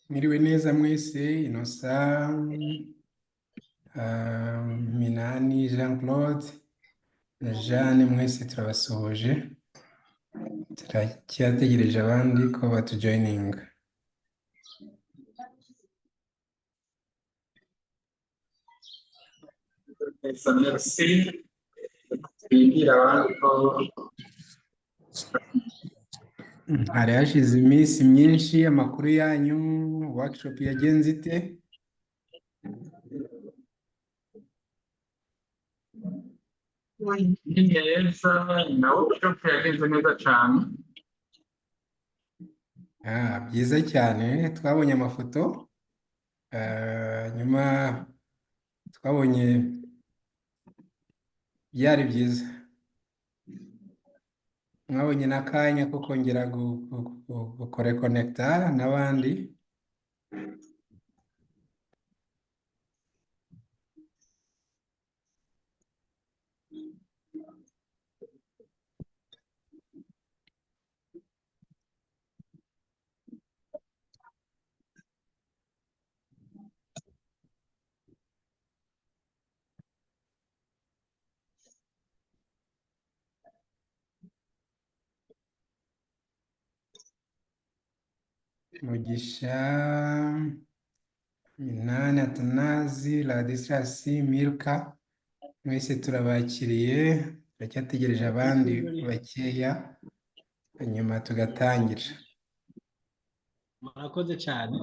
Mwiriwe neza mwese, Innocent, Minani, Jean Claude na Jeanne, mwese turabasuhuje. Turacyategereje abandi ko batujoyininga. Merci. Twibwira abandi ko Hari hashize iminsi myinshi, amakuru yanyu, workshop yagenze ite? ni neza, na workshop yagenze neza cyane. Byiza cyane, twabonye amafoto, nyuma twabonye byari byiza. Mwabonye n'akanya ko kongera gukorekonekita n'abandi. Mugisha, Minani, Atanazi, Ladislas, Milka, mwese turabakiriye, turacyategereje abandi bakeya, hanyuma tugatangira. Murakoze cyane.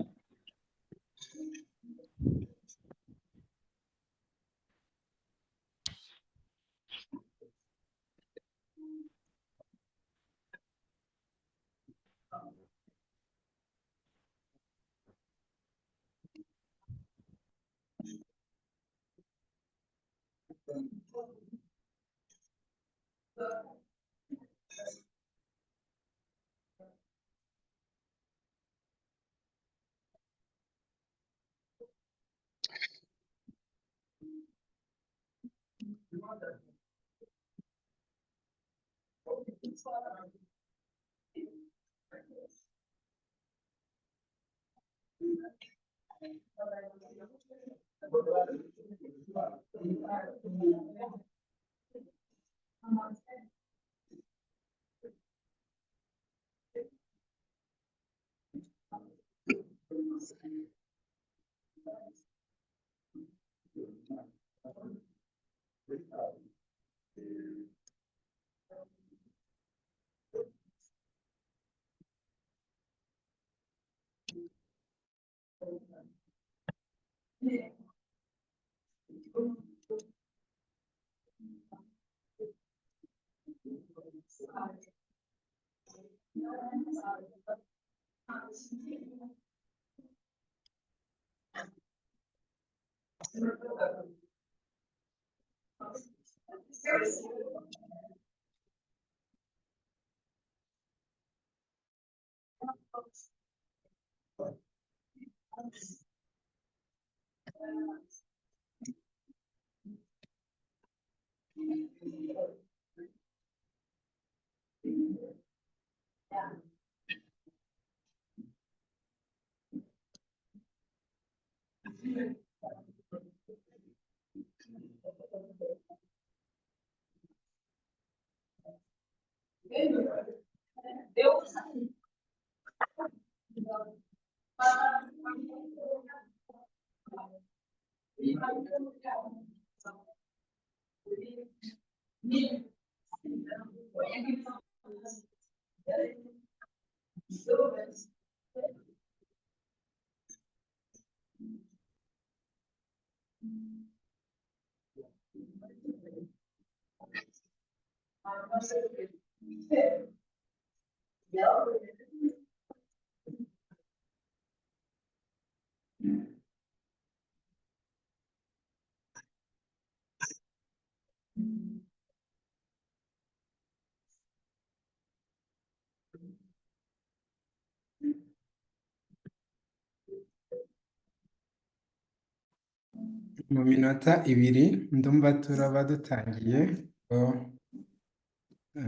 mu minota ibiri ndumva turaba dutangiye.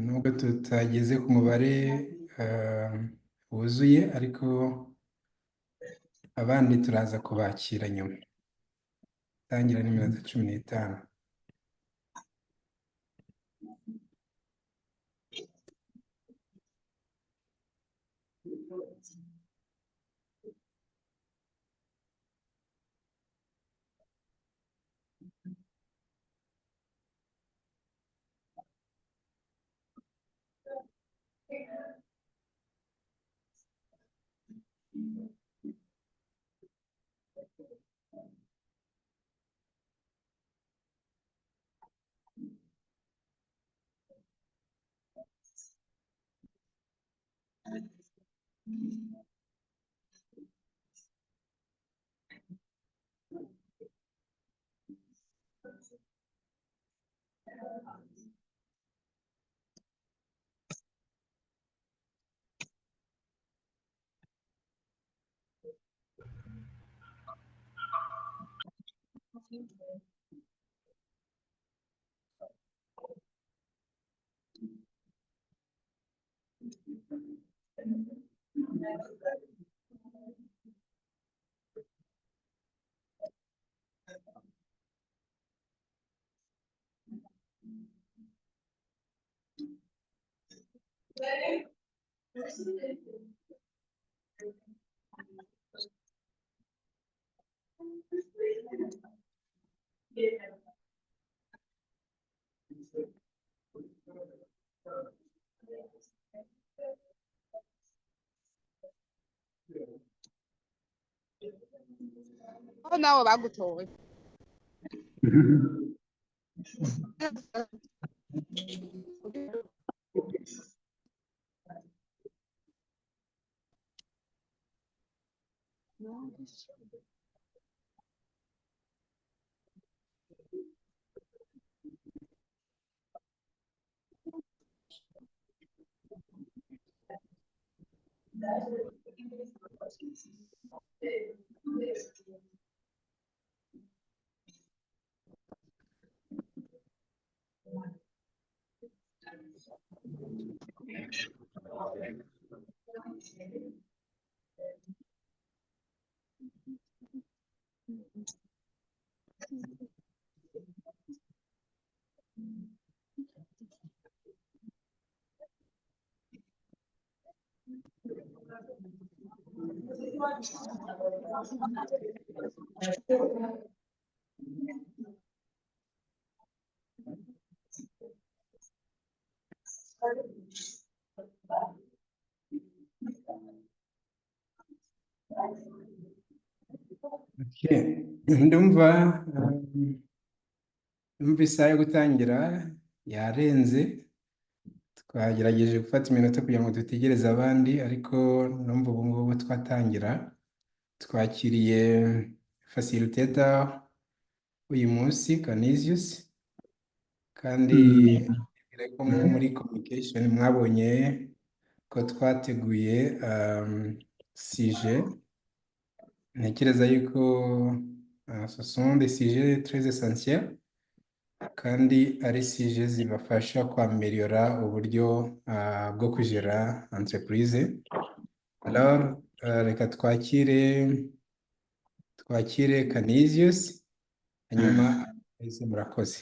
Nubwo tutageze ku mubare wuzuye, ariko abandi turaza kubakira nyuma. Tangira n'iminota 15. Oh, nawe bagutoye. Ndumva isaha yo gutangira yarenze. Twagerageje gufata iminota kugira ngo dutegereze abandi, ariko numva ubu ngubu twatangira. Twakiriye facilitator uyu munsi, Canisius, kandi ko muri communication mwabonye ko twateguye sujet. Ntekereza yuko ce sont des sujets très essentiels, kandi ari sujet zibafasha kwameliora uburyo bwo kugera entreprise. Alors reka twakire Canisius, hanyuma murakoze.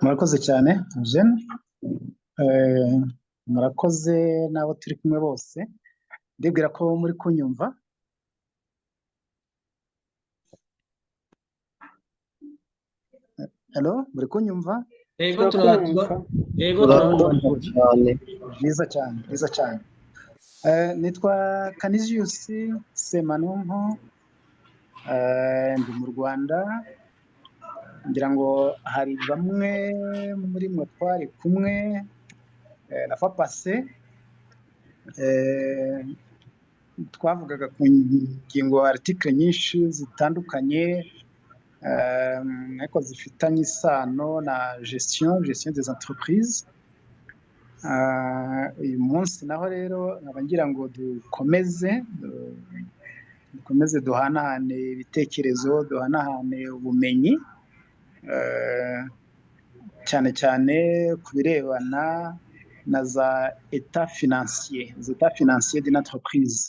Murakoze cyane Eugene, murakoze n'abo turi kumwe bose. Ndibwira ko muri kunyumva. Hello, muri kunyumva? Yego turumva. Yego turumva cyane. Byiza cyane, byiza cyane. Nitwa Canisius Semanumpo, ndi mu Rwanda. Ngira ngo hari bamwe muri mwe twari kumwe na Fapase, twavugaga ku ngingo article nyinshi zitandukanye, ariko zifitanye isano na gestion des entreprises. Uyu munsi naho rero nkaba ngira ngo dukomeze dukomeze duhanahane ibitekerezo, duhanahane ubumenyi, cyane cyane ku birebana na za état financier d'une entreprise.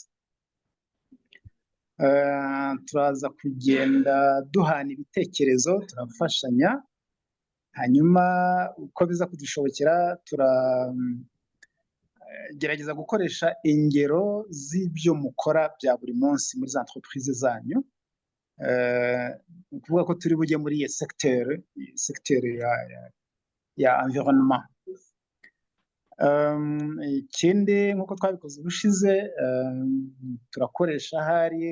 Turaza kugenda duhana ibitekerezo, turafashanya, hanyuma uko biza kudushobokera turagerageza gukoresha ingero z'ibyo mukora bya buri munsi muri za entreprise zanyu. Kuvuga ko turi bujye muri iyi secteur ya environnement. Ikindi nk'uko twabikoze ubushize, turakoresha hari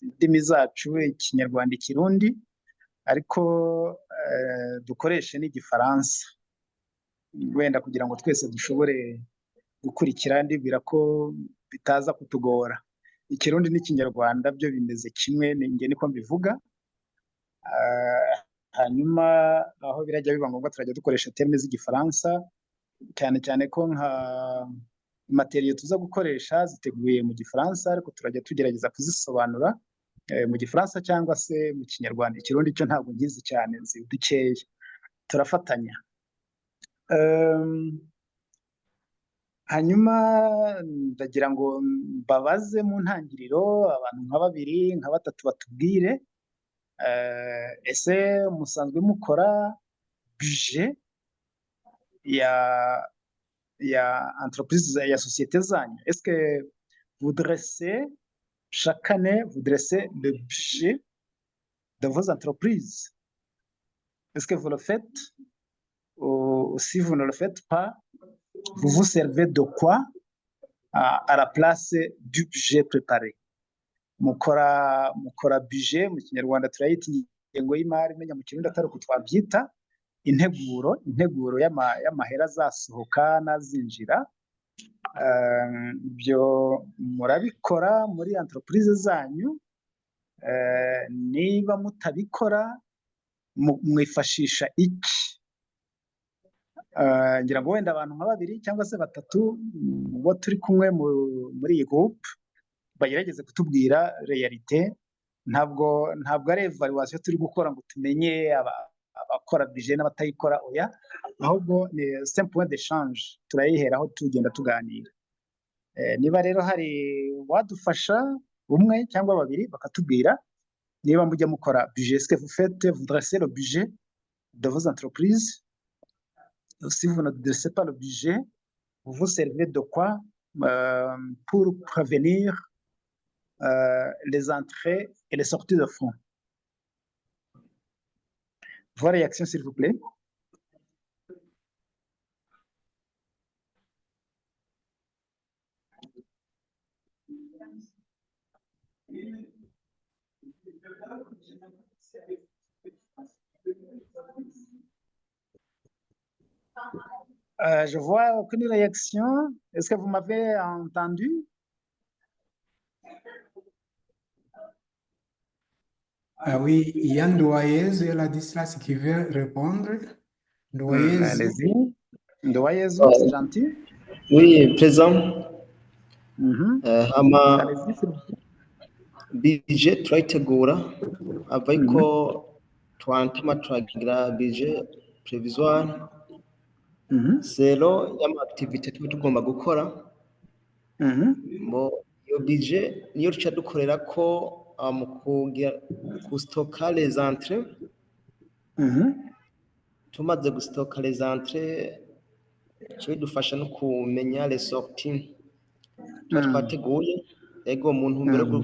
indimi zacu, Ikinyarwanda, Ikirundi, ariko dukoreshe n'Igifaransa wenda kugira ngo twese dushobore gukurikira. Ndibwira ko bitaza kutugora. Ikirundi n'Ikinyarwanda byo bimeze kimwe, njye niko mbivuga. Hanyuma aho birajya biba ngombwa turajya dukoresha terme z'Igifaransa, cyane cyane ko nka materiyo tuza gukoresha ziteguye mu Gifaransa, ariko turajya tugerageza kuzisobanura mu Gifaransa cyangwa se mu Kinyarwanda. Ikirundi cyo ntabwo ngizi cyane, nzi dukeya. Turafatanya. Hanyuma ndagira ngo mbabaze mu ntangiriro abantu nka babiri nka batatu batubwire, ese musanzwe mukora budget ya entreprise, ya société zanyu? Est-ce que vous dressez chaque année, vous dressez le budget de vos entreprises? Est-ce que vous le faites, ou si vous ne le faites pas, vous vous servez de quoi à la place du budget préparé? Mukora budget mu Kinyarwanda turayita ingengo y'imari, menya mu Kirundi atari uko twabyita integuro y'amahera azasohoka n'azinjira. Ibyo murabikora muri entreprise zanyu? Niba mutabikora mwifashisha iki? Ngira ngo wenda abantu nka babiri cyangwa se batatu bo turi kumwe muri iyi groupe bagerageze kutubwira realite. Ntabwo ari evaluation turi gukora ngo tumenye abakora budget n'abatayikora, oya, ahubwo ni simple point d'échange, turayiheraho tugenda tuganira. Niba rero hari wadufasha umwe cyangwa babiri bakatubwira niba mujya mukora budget, est-ce que vous dressez le budget de vos entreprises? Si vous ne dressez pas le budget, vous vous servez de quoi pour prévenir les entrées et les sorties de fonds? Vos réactions, s'il vous plaît. Je vois aucune réaction. Est-ce que vous m'avez entendu? Oui, Yann Ndoyezu et la Dislas qui veut répondre. Ndoyezu. Allez-y. Ndoyezu, c'est gentil. Oui, présent. Allez-y, s'il vous plaît. Budget turayitegura ariko twantama turagira budget provisoire zero y'amaactivité tuba tugomba gukora. Iyo budget niyo duca dukorera ko mu gustoka les entrées. Tumaze gustoka les entrées cyo bidufasha no kumenya les sorties twateguye, ego mu ntumbero yo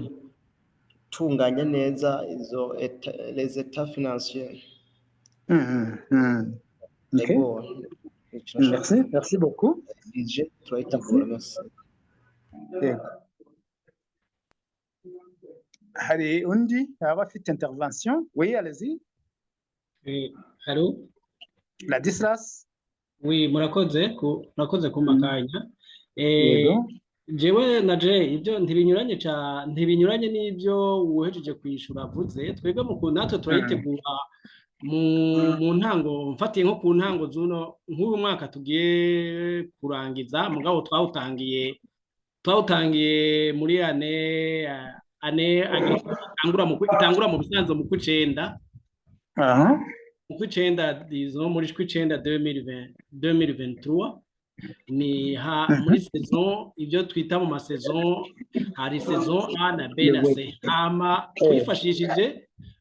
gutunganya neza izo les états financiers. Okay. Merci beaucoup. Budget turayitegura. Merci. Hari undi aba afite intervention? Oui, allez-y. Allô? La Dislas? Oui, murakoze kumakanya. Jewe naje ibyo ntibinyuranye n'ibyo uhejeje kwishura avuze. Twebwe mu natwe turayitegura mu ntango, mfatiye nko ku ntango nk'uyu mwaka tugiye kurangiza, mugabo twawutangiye muri ane ane itangura mu bisanzwe mu kw'icenda aha mu kw'icenda disons muri kw'icenda 2023 ni muri saison ibyo twita mu masaison hari saison A na B na C hama twifashishije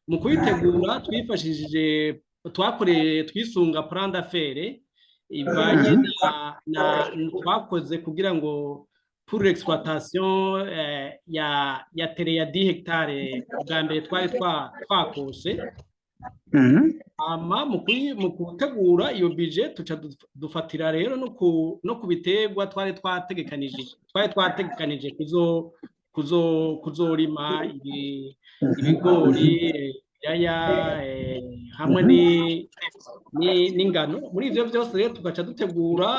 mu kuyitegura twifashishije twisunga plan d'affaires ivanye na twakoze kugira ngo pour l'exploitation ya tere ya 10 hectares bwa mbere twari twakose ama mu gutegura iyo budget tuca dufatira rero no ku biterwa twari twategekanije kuzorima ibigori yaya hamwe n'ingano muri ivyo byose rero tugaca dutegura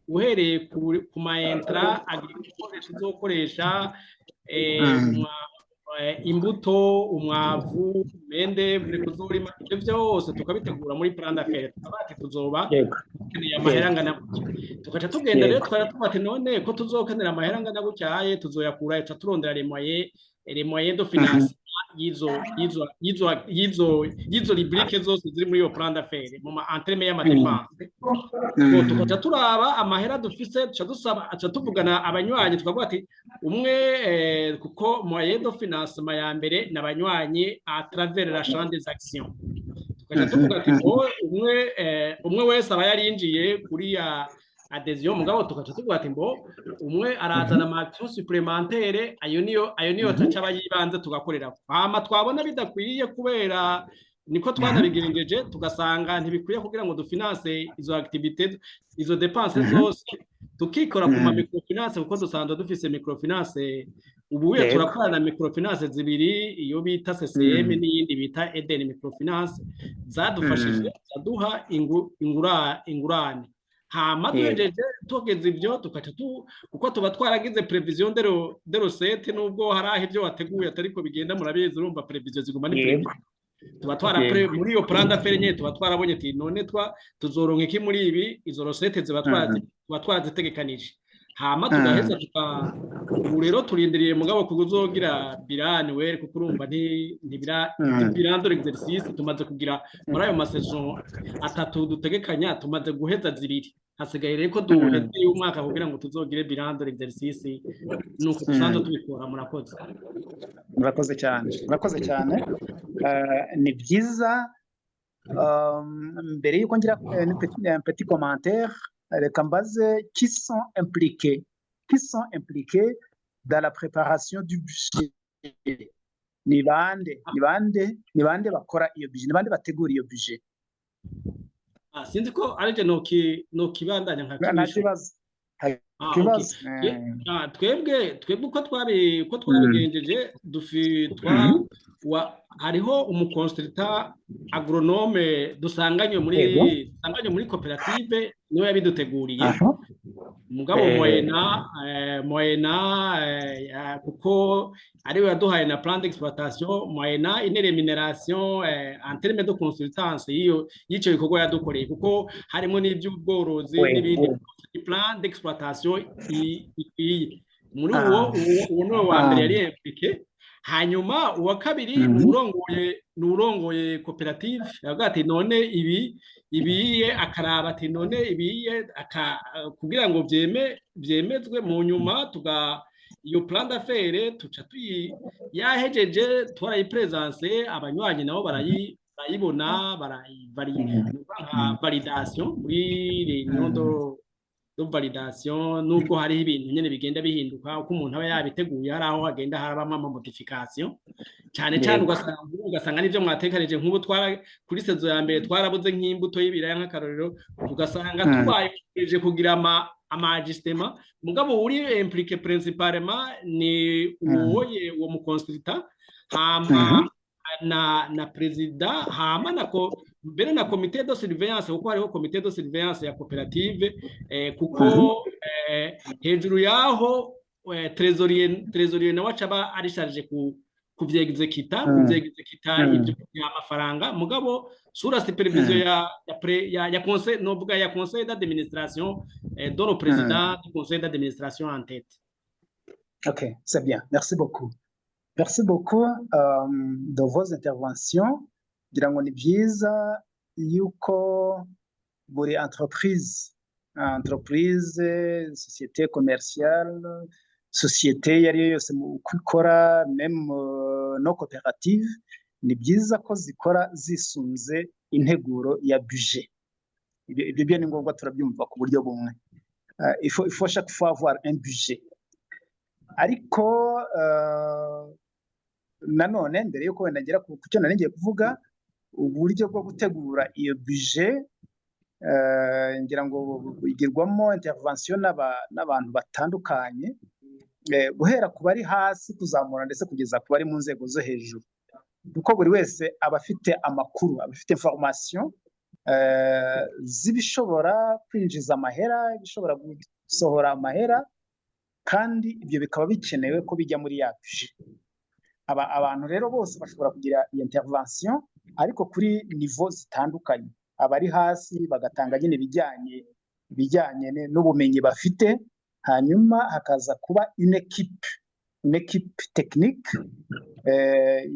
uhereye ku maentra agricole tuzokoresha imbuto umwavu mende muri kuzorima ivyo byose tukabitegura muri plan d'affaires tukabati tuzoba dukeneye amahera angana tugaca tugenda rero tubati none ko tuzokenera amahera angana gutyaye tuzoyakura tuca turondera les moyens de finance yizo rubrique zose ziri muri iyo plan d'affaires mu entreme y'amadepense tugaca turaba amahera dufise tuca tuvugana abanywanyi tukavuga ati umwe kuko moyen de financement ya mbere n'abanywanyi à travers la chambre des actions tugaca tuvuga ati umwe wese aba yarinjiye kuri ya adhesion mugabo tugaca tuvuga ati umwe arazana amaction supplémentaire ayo niyo taca bayibanze tugakorera hama twabona bidakwiye kubera niko twanabigengeje tugasanga ntibikwiye kugira ngo dufinance izo activités izo dépenses zose tukikora ku ma microfinance kuko dusanzwe dufise microfinance ubuye turakorana microfinance zibiri iyo bita CCM n'iyindi bita Eden microfinance zadufashije zaduha ingurane hama duhejeje tugeze ivyo tukaca kuko tuba twaragize prevision de recette nubwo hari ivyo wateguye atariko bigenda murabizi urumva prevision ziguma ni prevision tuba muri iyo plan d'affaires nyene tuba twarabonye ati none tuzoronka iki muri ibi izo recette ziba twarazitegekanije hama tugaheza ubu rero turindiriye mugabo kuzogira birane were kuko urumva bilan de l'exercice tumaze kugira muri ayo masaison atatu dutegekanya tumaze guheza zibiri hasigaye rero ko duheze umwaka kugira ngo tuzogire bilan de l'exercice nuko dusanzwe tubikora murakoze cyane ni byiza mbere yuko ngira un petit commentaire reka mbaze qui sont impliqués dans la préparation du budget ni bande bakora iyo budget ni bande bategura iyo budget sinzi ko arije no kibandanya nta kibazo twebwe uko twabigenjeje hariho umuconsultant agronome dusanganywe muri koperative niwe yabiduteguriye mugabo moyena kuko ariwe yaduhaye na plan d'exploitation moyena une rémunération en terme de consultance y'ico bikorwa yadukoreye kuko harimo n'iby'ubworozi n'ibindi plan d'exploitation ikwiye muri uwo niwe wa mbere yari impliqué hanyuma uwa kabiri nurongoye koperative yavuga ati none ibiye akaraba ati none ibiye kugira ngo byemezwe mu nyuma iyo plan d'affaires tuca yahejeje twarayipresence abanywanyi nabo barayibona validation muri réunion de validation nubwo hariho ibintu nyene bigenda bihinduka uko umuntu aba yabiteguye hari aho hagenda harabamo ama modification cyane ugasanga nivyo mwatekanije nk'ubu kuri sezo ya mbere twarabuze nk'imbuto y'ibiraya nk'akarorero ugasanga twayeje kugira ama ajustement mugabo uri impliqué principalement ni uwo mu consultant hama na president hama mbere na comité de surveillance kuko hariho comité de surveillance ya coopérative kuko hejuru yaho trésorier nawe acaba ari charge kuvyexecuta ibyo amafaranga mugabo sura supervision ya conseil novuga ya conseil d'administration dont le président du conseil d'administration en tête. OK, c'est bien. Merci beaucoup. Merci beaucoup de vos interventions. Ngira ngo ni byiza yuko buri entreprise, société commerciale, société iyo ari yo yose uko ikora, même no koperative, ni byiza ko zikora zisunze integuro ya budget. Ibyo byo ni ngombwa, turabyumva ku buryo bumwe. Il faut chaque fois avoir un budget. Ariko nanone mbere yuko wenda ngera ku cyo nari ngiye kuvuga, uburyo bwo gutegura iyo budget ngira ngo bigirwamo intervention n'abantu batandukanye, guhera ku bari hasi kuzamura ndetse kugeza ku bari mu nzego zo hejuru, kuko buri wese aba afite amakuru, aba afite information z'ibishobora kwinjiza amahera, ibishobora gusohora amahera, kandi ibyo bikaba bikenewe ko bijya muri ya budget. Abantu rero bose bashobora kugira iyo intervention, ariko kuri niveau zitandukanye. Abari hasi bagatanga nyine ibijyanye n'ubumenyi bafite, hanyuma hakaza kuba une équipe technique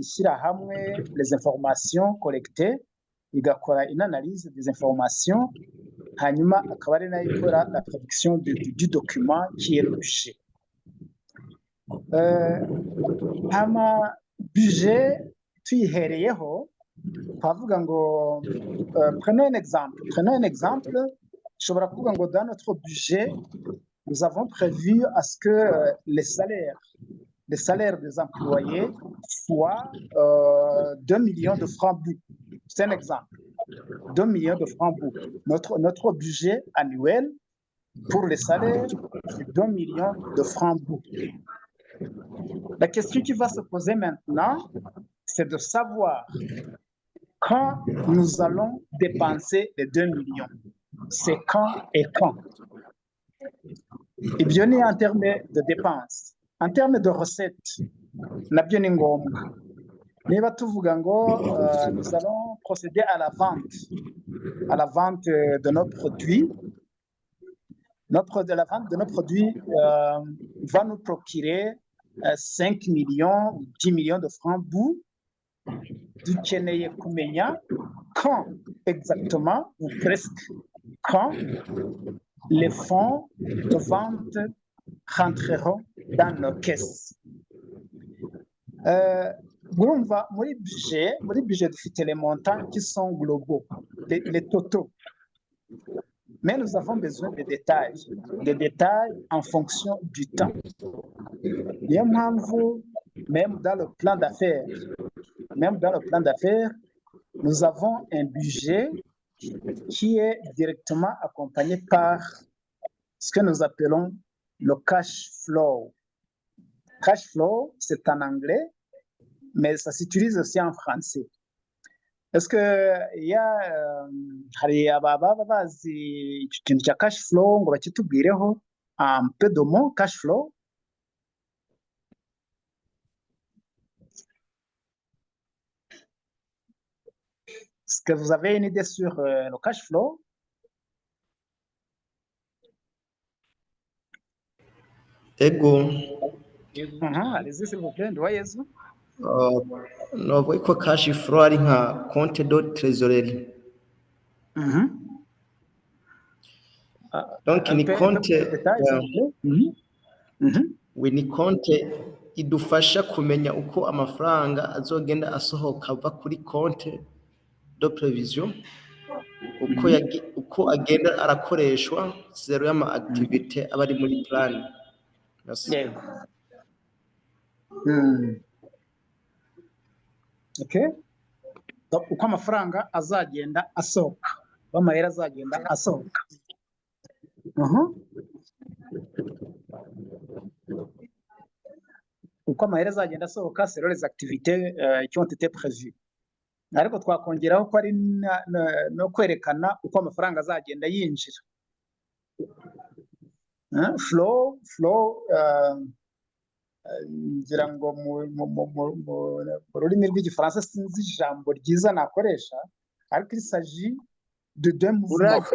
ishyira hamwe les informations collectées, igakora une analyse des informations, hanyuma akaba ari nayo ikora la production du document qui est le budget. Ama budget tuyihereyeho twavuga ngo prenons un exemple. Ushobora kuvuga ngo dans notre budget nous avons prévu à ce que les salaires des employés soient 2 millions de francs bouts. C'est un exemple. 2 millions de francs bouts. Notre budget annuel pour les salaires, c'est 2 millions de francs bouts. La question qui va se poser maintenant, c'est de savoir quand nous allons dépenser les 2 millions. C'est quand et quand. Et bien, en termes de dépenses, en termes de recettes, nabyo ni ngombwa. Niba tuvuga ngo nous allons procéder à la vente de nos produits, la vente de nos produits va nous procurer 5 millions ou 10 millions de francs bouts. Dukeneye kumenya quand exactement, ou presque quand, les fonds de vente rentreront dans nos caisses. Muri budget dufite les montants qui sont globaux, les totaux. Mais nous avons besoin de détails en fonction du temps. Niyo mpamvu, même dans le plan d'affaires, nous avons un budget qui est directement accompagné par ce que nous appelons le cash flow. Cash flow, c'est en anglais, mais ça s'utilise aussi en français. Est-ce que hari ababa bazi ikintu cya cash flow ngo bakitubwireho un peu de mots cash flow? Est-ce que vous avez une idée sur le cash flow? Ego. Allez-y s'il vous plaît, Nduwayezu. Novuga ko cash flow ari nka compte de trésorerie. Donc ni compte ni compte idufasha kumenya uko amafaranga azogenda asohoka ava kuri compte de prévision, uko agenda arakoreshwa zero y'ama activité abari muri plan. Yego. Okay. Uko amafaranga azagenda asohoka, amahera azagenda asohoka. Uko amahera azagenda asohoka, c'est les activités qui ont été prévues. Ariko twakongeraho ko ari no kwerekana uko amafaranga azagenda yinjira. Flow ngira ngo mu rurimi rw'igifaransa sinzi ijambo ryiza nakoresha, ariko il s'agit de deux mouvements.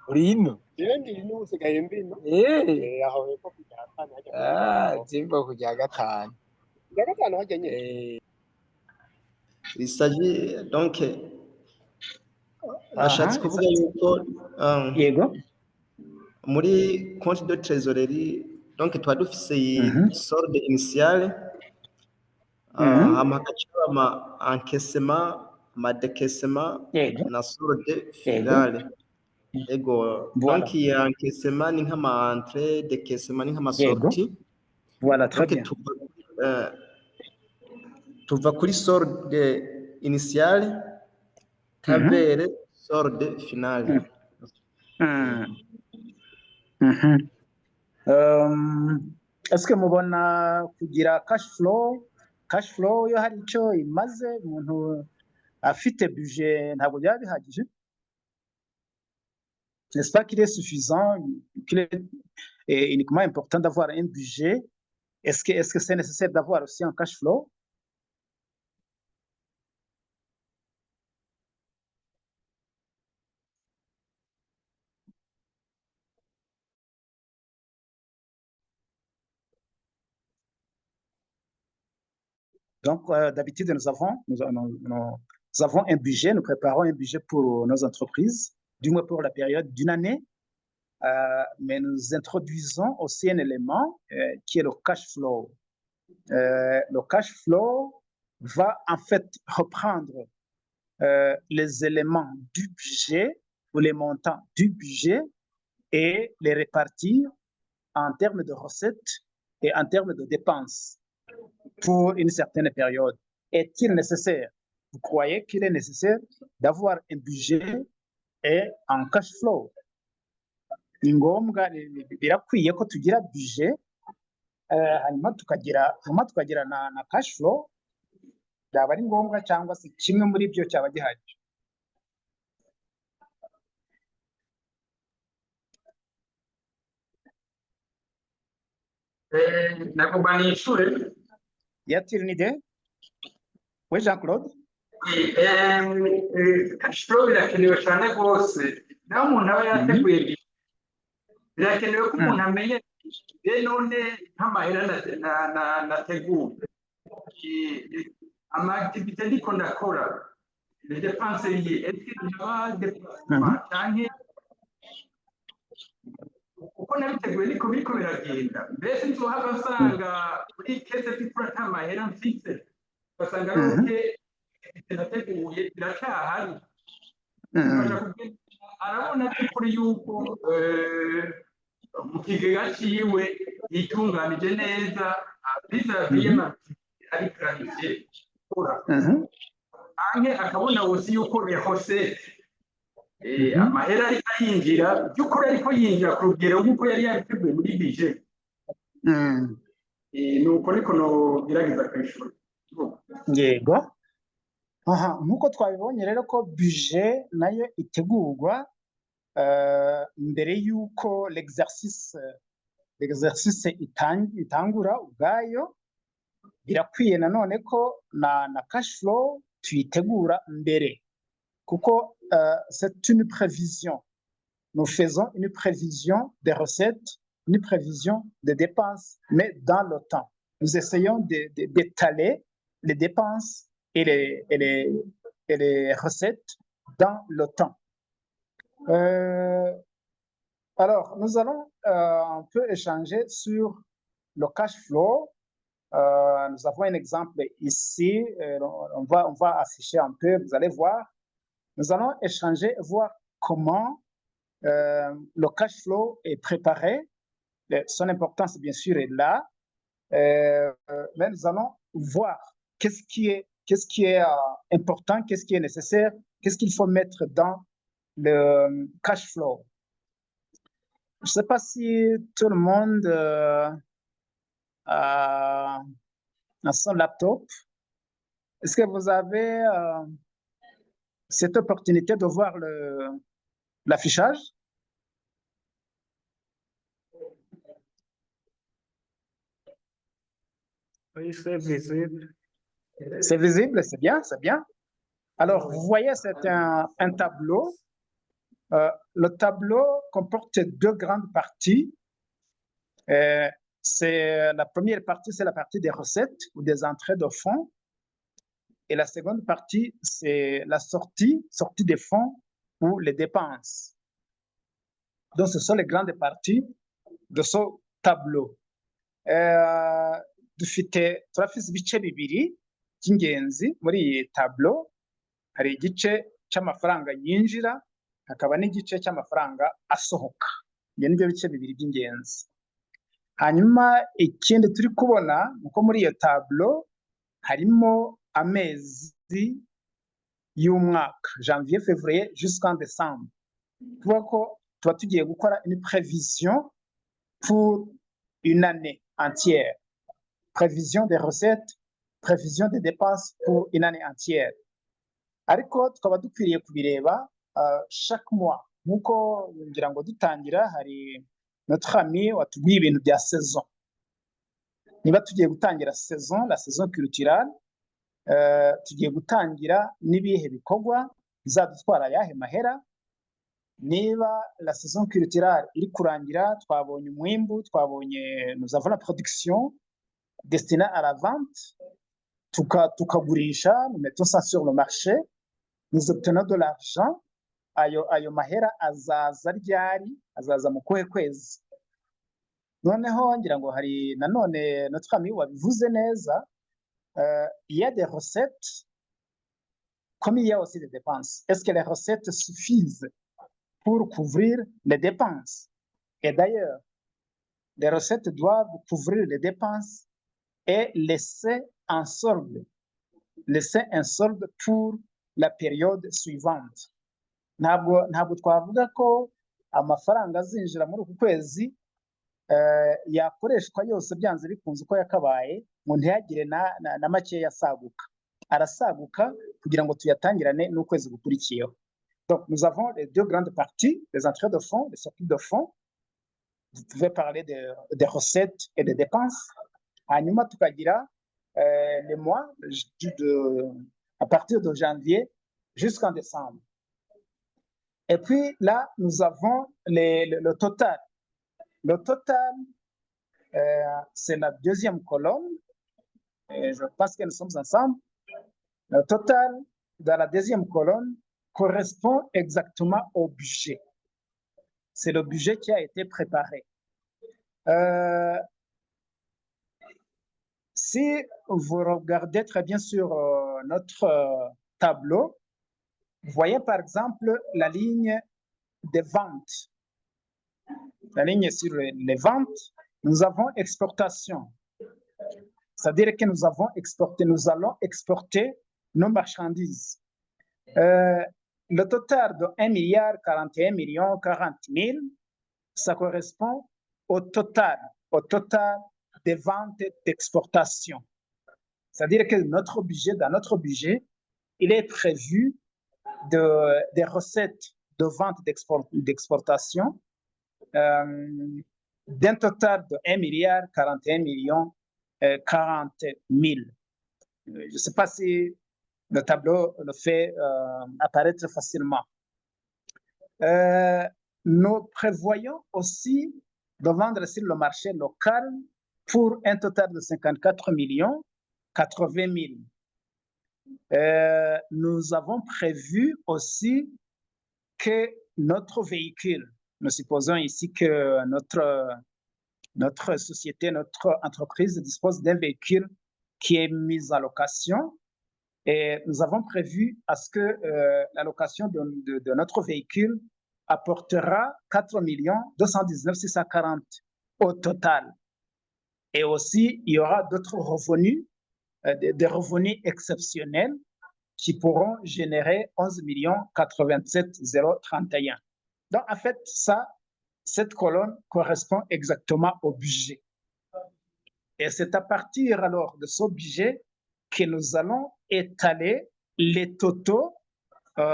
uri ino Ndi ino usigaye mbino. Aho hepfo ku rya kane hajya Jimbo ku rya gatanu kujya gatanu hajya nyine. Il s'agit donc nashatse kuvuga yuko yego muri compte de trésorerie donc tuba dufise iyi solde initiale hama hagacaba ama encaissement ama décaissement yego na solde finale ego Voilà. donc iyi encaissement ni nk'ama entrée décaissement ni nk'ama Yego. sortie voilà très donc bien tuva kuri solde initiale vers solde finale est-ce que mubona kugira cash flow yo hari icyo imaze umuntu afite budget ntabwo byaba bihagije? N'est-ce pas qu'il est suffisant, qu'il est uniquement important d'avoir un budget? Est-ce que c'est nécessaire d'avoir aussi un cash flow? Donc, d'habitude, nous avons un budget, nous préparons un budget pour nos entreprises, du moins pour la période d'une année, mais nous introduisons aussi un élément qui est le cash flow. Le cash flow va en fait reprendre les éléments du budget ou les montants du budget et les répartir en termes de recettes et en termes de dépenses pour une certaine période. Est-il nécessaire? Vous croyez qu'il est nécessaire d'avoir un budget et un cash flow? Ni ngombwa birakwiye ko tugira budget hanyuma tukagira na cash flow, byaba ari ngombwa cyangwa se kimwe muri byo cyaba gihagije? nagomba nishure. Y a-t-il une idée? Oui, Jean-Claude? Cash flow birakenewe cyane rwose, naho umuntu aba yateguye birakenewe ko umuntu amenye none nk'amahera nateguye amaaktivite ndiko ndakora les dépenses liées, est-ce que ndaba déplacement canke uko nabiteguye niko biriko biragenda, mbese nzohava nsanga muri kese zikura ata mahera mfise ugasanga roke nateguye biracyahari. Arabona by'ukuri yuko mu kigega ciwe yitunganije neza vis-à-vis ari planifié gukora, canke akabona wose yuko rehose amahera ariko yinjira by'ukuri ariko yinjira ku rugero nk'uko yari yabiteguye muri budget. Nuko niko nogerageza kwishura. Yego. Nk'uko twabibonye rero ko budget nayo itegurwa mbere y'uko l'exercice itangura ubwayo, birakwiye nanone ko na cash flow tuyitegura mbere, kuko c'est une prévision. Nous faisons une prévision des recettes, une prévision des dépenses, mais dans le temps. Nous essayons d'étaler les dépenses et les recettes dans le temps. Alors, nous allons un peu échanger sur le cash flow. Nous avons un exemple ici. On va afficher un peu, vous allez voir. Nous allons échanger, voir comment le cash flow est préparé. Son importance, bien sûr, est là. Mais nous allons voir qu'est-ce qui est important, qu'est-ce qui est nécessaire, qu'est-ce qu'il faut mettre dans le cash flow. Je ne sais pas si tout le monde a son laptop. Est-ce que vous avez cette opportunité de voir l'affichage? Oui, c'est visible. C'est visible, c'est bien, c'est bien. Alors, vous voyez, c'est un tableau Le tableau comporte deux grandes parties. La première partie, c'est la partie des recettes ou des entrées de fonds. Et la seconde partie, c'est la sortie des fonds ou les dépenses. Donc, ce sont les grandes parties de ce tableau. Dufite turafise ibice bibiri by'ingenzi muri iyi tableau. Hari igice cy'amafaranga yinjira, hakaba n'igice cy'amafaranga asohoka. Ibyo nibyo bice bibiri by'ingenzi. Hanyuma ikindi turi kubona nuko muri iyo tableau harimo amezi y'umwaka, janvier, février jusqu'en décembre. Tuvuga ko tuba tugiye gukora une prévision pour une année entière. Prévision des recettes, prévision des dépenses pour une année entière. Ariko tukaba dukwiriye kubireba chaque mois. Nkuko ngira ngo dutangira hari notre ami watubwiye ibintu bya saison. Niba tugiye gutangira saison, la saison culturelle, tugiye gutangira n'ibihe bikorwa bizadutwara ayahe mahera. Niba la saison culturelle iri kurangira, twabonye umwimbu, twabonye nous avons la production destinée à la vente, tukagurisha, nous mettons ça sur le marché, nous obtenons de l'argent. Ayo mahera azaza ryari, azaza mu kuhe kwezi. Noneho ngira ngo hari nanone notre ami wabivuze neza, il y a des recettes comme il y a aussi des dépenses. Est-ce que les recettes suffisent pour couvrir les dépenses? Et d'ailleurs, les recettes doivent couvrir les dépenses et laisser un solde pour la période suivante. Ntabwo twavuga ko amafaranga azinjira muri uku kwezi yakoreshwa yose byanze bikunze uko yakabaye, ngo ntihagire na makeya asaguka. Arasaguka kugira ngo tuyatangirane n'ukwezi gukurikiyeho. Donc nous avons les deux grandes parties, les entrées de fonds, les sorties de fonds. Vous pouvez parler des recettes et des dépenses. Hanyuma tukagira les mois à partir de janvier jusqu'en décembre. Et puis là, nous avons le total. Le total, c'est la deuxième colonne. Et je pense que nous sommes ensemble. Le total dans la deuxième colonne correspond exactement au budget. C'est le budget qui a été préparé. Si vous regardez très bien sur notre tableau, vous voyez par exemple la ligne des ventes. La ligne sur les ventes, nous avons exportation. C'est-à-dire que nous allons exporter nos marchandises. Le total de 1,41,040,000, ça correspond au total des ventes d'exportation. C'est-à-dire que dans notre budget, il est prévu des recettes de vente d'exportation d'un total de 1,41,040,000. Je ne sais pas si le tableau le fait apparaître facilement. Nous prévoyons aussi de vendre sur le marché local pour un total de 54,080,000. Nous avons prévu aussi que notre véhicule, nous supposons ici que notre société, notre entreprise dispose d'un véhicule qui est mis en location, et nous avons prévu à ce que la location de notre véhicule apportera 4,219,640 au total. Et aussi, il y aura d'autres revenus, des revenus exceptionnels qui pourront générer 11,087,031. Donc, en fait, cette colonne correspond exactement au budget. Et c'est à partir alors de ce budget que nous allons étaler les totaux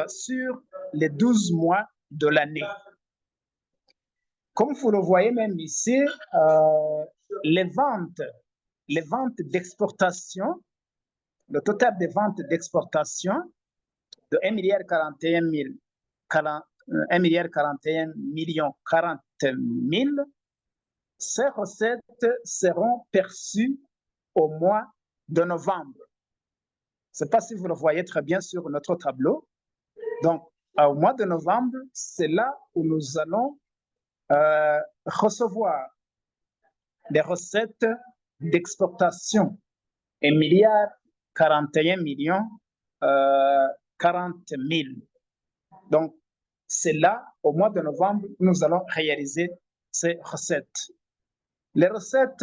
sur les 12 mois de l'année. Comme vous le voyez même ici, les ventes d'exportation, le total des ventes d'exportation de 1 milliard 41 millions 40 000, ces recettes seront perçues au mois de novembre. Je ne sais pas si vous le voyez très bien sur notre tableau. Donc, au mois de novembre, c'est là où nous allons recevoir des recettes d'exportation. 1 milliard 41 millions 40 000. Donc, c'est là, au mois de novembre, où nous allons réaliser ces recettes. Les recettes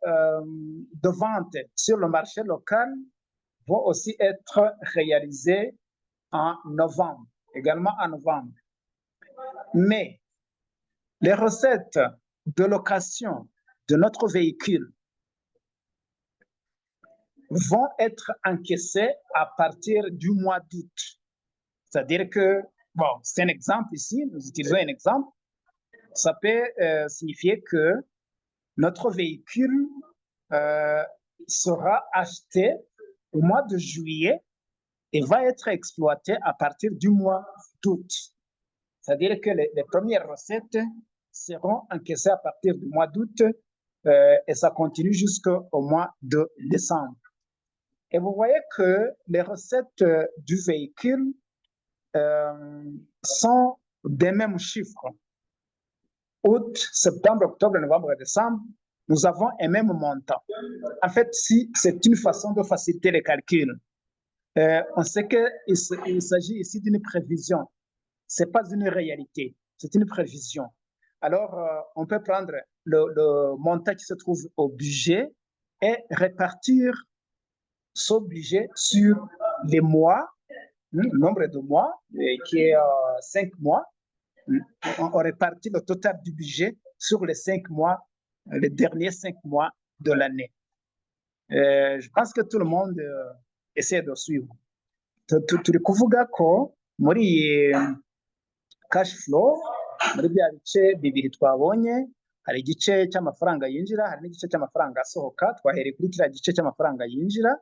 de vente sur le marché local vont aussi être réalisées en novembre, également en novembre. Mais les recettes de location de notre véhicule vont être encaissées à partir du mois d'août. C'est-à-dire que, bon, c'est un exemple ici, nous utilisons un exemple. Ça peut signifier que notre véhicule sera acheté au mois de juillet et va être exploité à partir du mois d'août. C'est-à-dire que les premières recettes seront encaissées à partir du mois d'août et ça continue jusqu'au mois de décembre. Et vous voyez que les recettes du véhicule sont des mêmes chiffres. Août, septembre, octobre, novembre et décembre, nous avons un même montant. En fait, si c'est une façon de faciliter les calculs. On sait qu'il s'agit ici d'une prévision. Ce n'est pas une réalité, c'est une prévision. Alors, on peut prendre le montant qui se trouve au budget et répartir ce budget sur les mois, le nombre de mois, qui est 5 mois. On répartit le total du budget sur les 5 mois, les derniers 5 mois de l'année. Je pense que tout le monde essaie de suivre. Turi kuvuga ko muri iyi cash flow, muri bya bice bibiri twabonye, hari igice cy'amafaranga yinjira, hari n'igice cy'amafaranga asohoka. Twahereye kuri kiriya gice cy'amafaranga yinjira.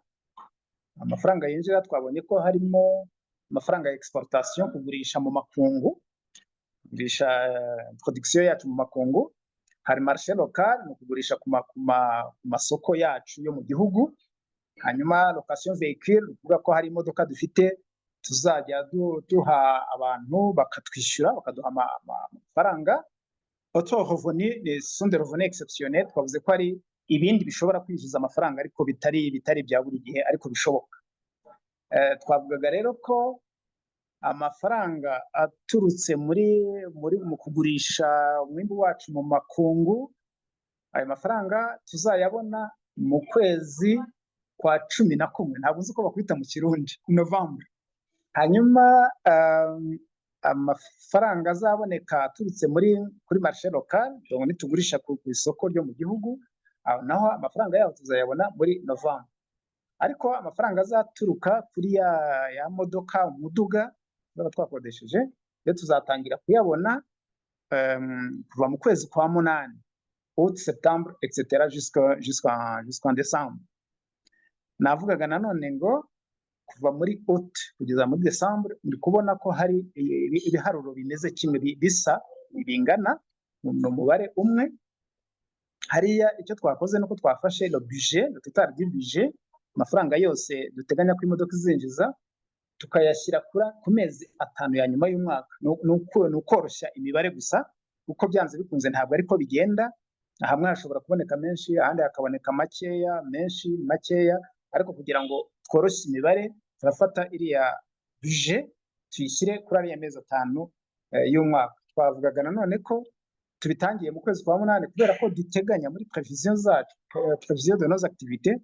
Amafaranga yinjira twabonye ko harimo amafaranga ya exportation, kugurisha mu makungu, kugurisha production yacu mu makungu. Hari marché local, ni kugurisha ku masoko yacu yo mu gihugu. Hanyuma location véhicule, kuvuga ko hari imodoka dufite tuzajya duha abantu bakatwishyura, bakaduha amafaranga. Autres revenus sont des revenus exceptionnels, twavuze ko ari ibindi bishobora kwinjiza amafaranga ariko bitari bya buri gihe ariko bishoboka. Twavugaga rero ko amafaranga aturutse mu kugurisha umwimbu wacu mu makungu, ayo mafaranga tuzayabona mu kwezi kwa 11, ntabwo nzi ko bakwita mu Kirundi, November. Hanyuma amafaranga azaboneka aturutse kuri marché local, donc nitugurisha ku isoko ryo mu gihugu, naho amafaranga yabo tuzayabona muri November. Ariko amafaranga azaturuka kuri ya modoka, umuduga twakodesheje, yo tuzatangira kuyabona kuva mu kwezi kwa 8, août, septembre, etc. jusqu'en décembre. Navugaga nanone ngo kuva muri août kugeza muri décembre, ndi kubona ko hari ibiharuro bimeze kimwe, bisa bingana mu mubare umwe. Hariya icyo twakoze nuko twafashe le budget, le total du budget, amafaranga yose duteganya ko imodoka izinjiza, tukayashyira ku mezi 5 ya nyuma y'umwaka. Ni ukoroshya imibare gusa, kuko byanze bikunze ntabwo ariko bigenda. Hamwe hashobora kuboneka menshi, ahandi hakaboneka makeya, menshi makeya, ariko kugira ngo tworoshye imibare turafata iriya budget tuyishyire kuri ariya mezi 5 y'umwaka. Twavugaga nanone ko tubitangiye mu kwezi kwa 8 kubera ko duteganya muri prévision zacu, prévision de nos activités,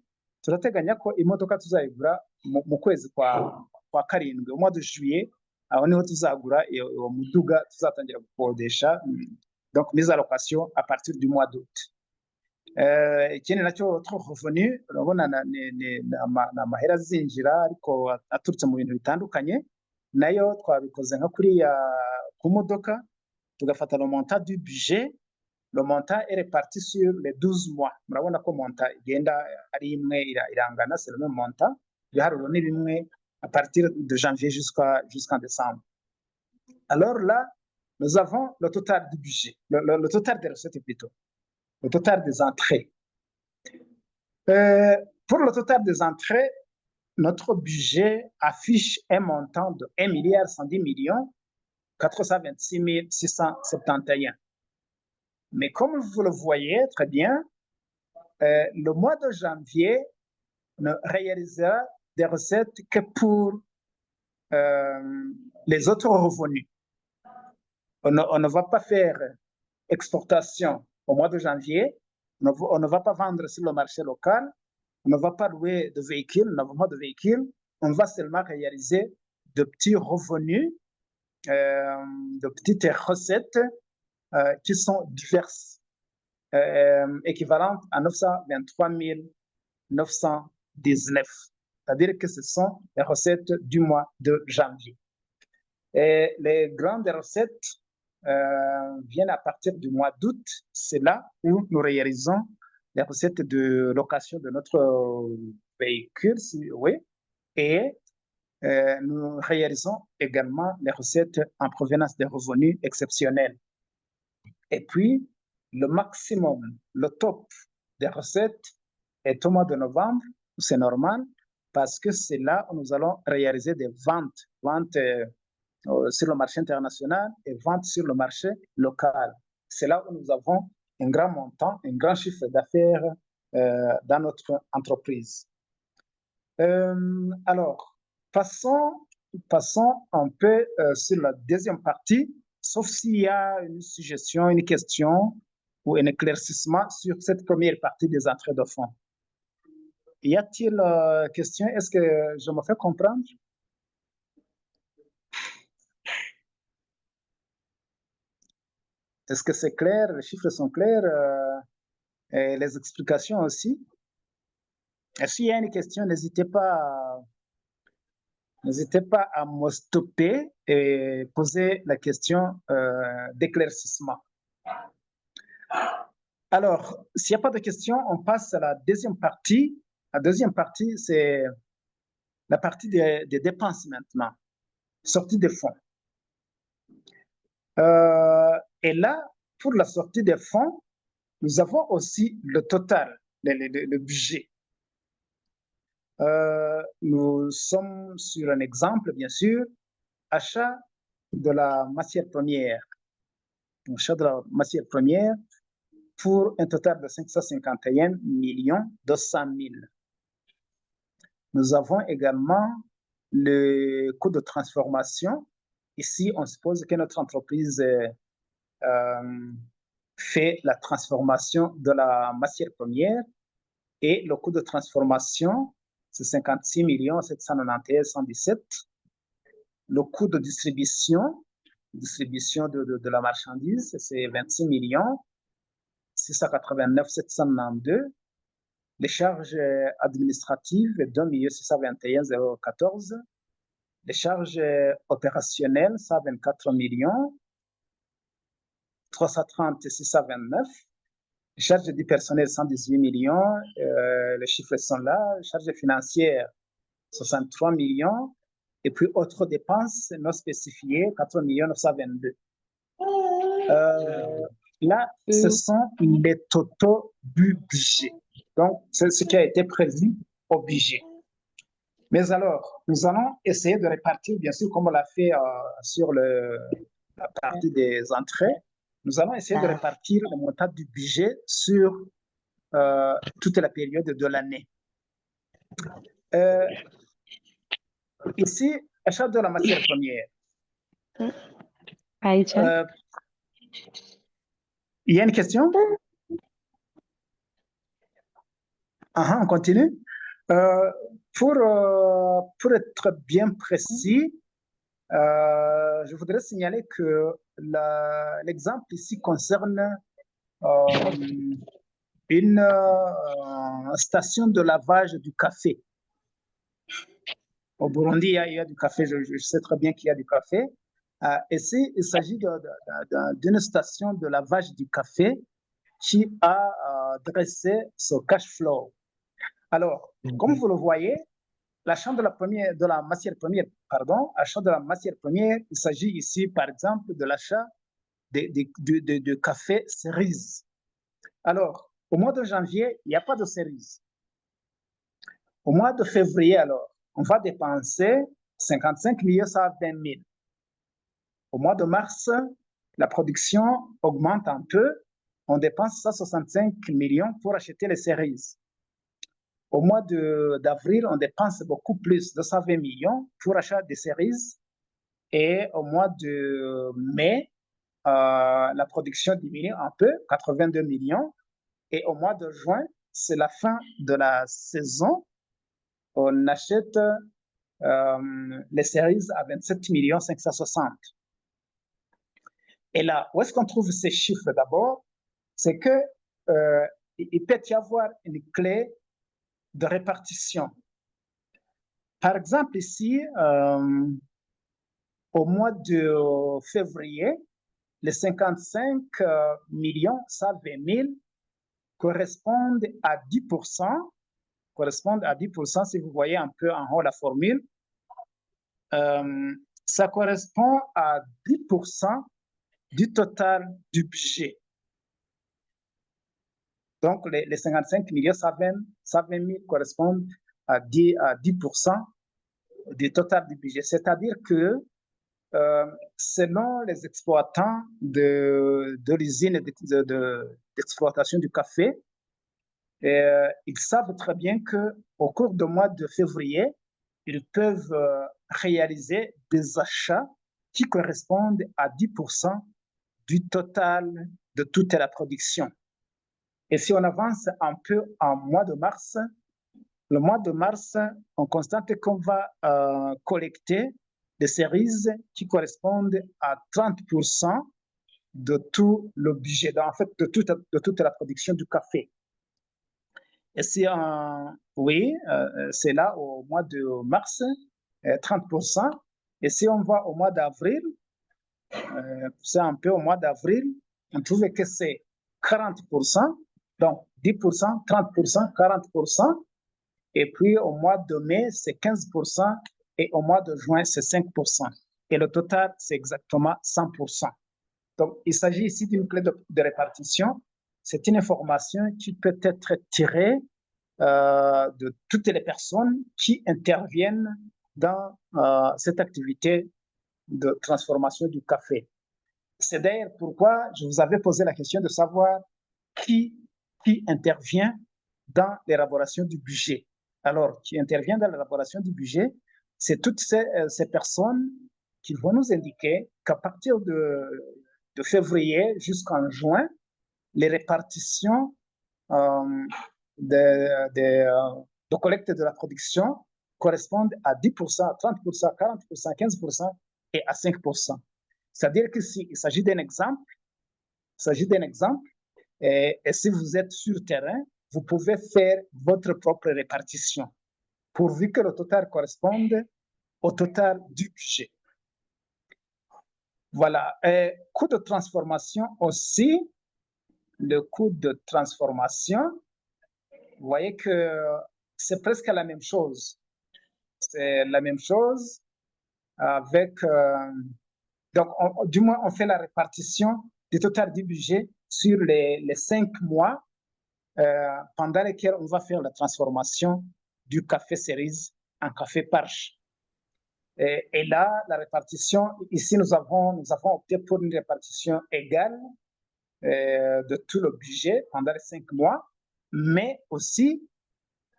turateganya ko imodoka tuzayigura mu kwezi kwa 7, au mois de juillet. Aho niho tuzagura uwo muduga tuzatangira gukodesha, donc mise à location à partir du mois d'août. Ikindi nacyo autre revenu, urabona amahera azinjira ariko aturutse mu bintu bitandukanye, nayo twabikoze nka kuriya ku modoka, tugafata le montant du budget. Le montant est réparti sur les 12 mois. Murabona ko montant igenda ari imwe, irangana, c'est le même montant. Ibiharuro ni bimwe à partir de janvier jusqu'en décembre. Alors là, nous avons le total du budget, le total des recettes plutôt, le total des entrées. Pour le total des entrées, notre budget affiche un montant de 1,110,426,671. Mais comme vous le voyez très bien, le mois de janvier ne réalisera des recettes que pour les autres revenus. On ne va pas faire exportation au mois de janvier, on ne va pas vendre sur le marché local, on ne va pas louer de véhicules, on n'avons pas de véhicules, on va seulement réaliser de petits revenus, de petites recettes qui sont diverses, équivalentes à 923 919. C'est-à-dire que ce sont les recettes du mois de janvier. Et les grandes recettes viennent à partir du mois d'août. C'est là où nous réalisons les recettes de location de notre véhicule, oui, et nous réalisons également les recettes en provenance des revenus exceptionnels. Et puis, le maximum, le top des recettes est au mois de novembre, c'est normal, parce que c'est là où nous allons réaliser des ventes sur le marché international et ventes sur le marché local. C'est là où nous avons un grand montant, un grand chiffre d'affaires dans notre entreprise. Alors, passons un peu sur la deuxième partie, sauf s'il y a une suggestion, une question ou un éclaircissement sur cette première partie des entrées de fonds. Y a-t-il question? Est-ce que je me fais comprendre? Est-ce que c'est clair? Les chiffres sont clairs? Et les explications aussi? Et s'il y a une question, n'hésitez pas à me stopper et poser la question d'éclaircissement. Alors, s'il n'y a pas de questions, on passe à la deuxième partie. La deuxième partie, c'est la partie des dépenses maintenant, sortie des fonds. Et là, pour la sortie des fonds, nous avons aussi le total, le budget. Nous sommes sur un exemple, bien sûr, achat de la matière première. Achat de la matière première pour un total de 551 200 000. Nous avons également le coût de transformation. Ici, on suppose que notre entreprise fait la transformation de la matière première et le coût de transformation, c'est 56 791 117. Le coût de distribution de la marchandise, c'est 26 689 792. Les charges administratives, 2 621 014. Les charges opérationnelles, 124 330 629. Les charges du personnel, 118 millions. Les chiffres sont là. Les charges financières, 63 millions. Et puis, autres dépenses non spécifiées, 4 922. Là, ce sont les totaux du budget. Donc, c'est ce qui a été prévu au budget. Mais alors, nous allons essayer de répartir, bien sûr, comme on l'a fait sur la partie des entrées, nous allons essayer de répartir le montant du budget sur toute la période de l'année. Ici, achat de la matière première. Il y a une question? On continue. Pour être bien précis, je voudrais signaler que l'exemple ici concerne une station de lavage du café. Au Burundi, il y a du café, je sais très bien qu'il y a du café. Ici, il s'agit d'une station de lavage du café qui a dressé ce cash flow. Alors, comme vous le voyez, l'achat de la matière première, pardon, achat de la matière première, il s'agit ici, par exemple, de l'achat de café cerise. Alors, au mois de janvier, il n'y a pas de cerise. Au mois de février, alors, on va dépenser 55 120 000. Au mois de mars, la production augmente un peu. On dépense 165 millions pour acheter les cerises. Au mois d'avril, on dépense beaucoup plus, 220 millions pour achat des cerises. Et au mois de mai, la production diminue un peu, 82 millions. Et au mois de juin, c'est la fin de la saison. On achète les cerises à 27 560 000. Et là, où est-ce qu'on trouve ces chiffres d'abord? C'est que il peut y avoir une clé de répartition. Par exemple, ici, au mois de février, les 55 120 000 correspondent à 10%, si vous voyez un peu en haut la formule. Ça correspond à 10% du total du budget. Donc, les 55 120 000 correspondent à 10% du total du budget. C'est-à-dire que selon les exploitants de l'usine d'exploitation du café, ils savent très bien qu'au cours du mois de février, ils peuvent réaliser des achats qui correspondent à 10% du total de toute la production. Et si on avance un peu en mois de mars, le mois de mars, on constate qu'on va collecter des cerises qui correspondent à 30% de tout le budget, en fait, de toute la production du café. Et si, oui, c'est là au mois de mars, 30%. Et si on va au mois d'avril, c'est un peu au mois d'avril, on trouve que c'est 40%, donc 10%, 30%, 40%. Et puis au mois de mai, c'est 15%. Et au mois de juin, c'est 5%. Et le total, c'est exactement 100%. Donc, il s'agit ici d'une clé de répartition. C'est une information qui peut être tirée de toutes les personnes qui interviennent dans cette activité de transformation du café. C'est d'ailleurs pourquoi je vous avais posé la question de savoir qui intervient dans l'élaboration du budget. Alors, qui intervient dans l'élaboration du budget, c'est toutes ces personnes qui vont nous indiquer qu'à partir de février jusqu'en juin, les répartitions de collecte de la production correspondent à 10%, 30%, 40%, 15% et à 5%. C'est-à-dire qu'il s'agit d'un exemple, et si vous êtes sur le terrain, vous pouvez faire votre propre répartition, pourvu que le total corresponde au total du budget. Voilà. Coût de transformation aussi. Le coût de transformation, vous voyez que c'est presque la même chose. C'est la même chose avec... donc, du moins, on fait la répartition du total du budget sur les 5 mois pendant lesquels on va faire la transformation du café cerise en café parche. Et là, la répartition, ici, nous avons opté pour une répartition égale de tout le budget pendant les 5 mois, mais aussi,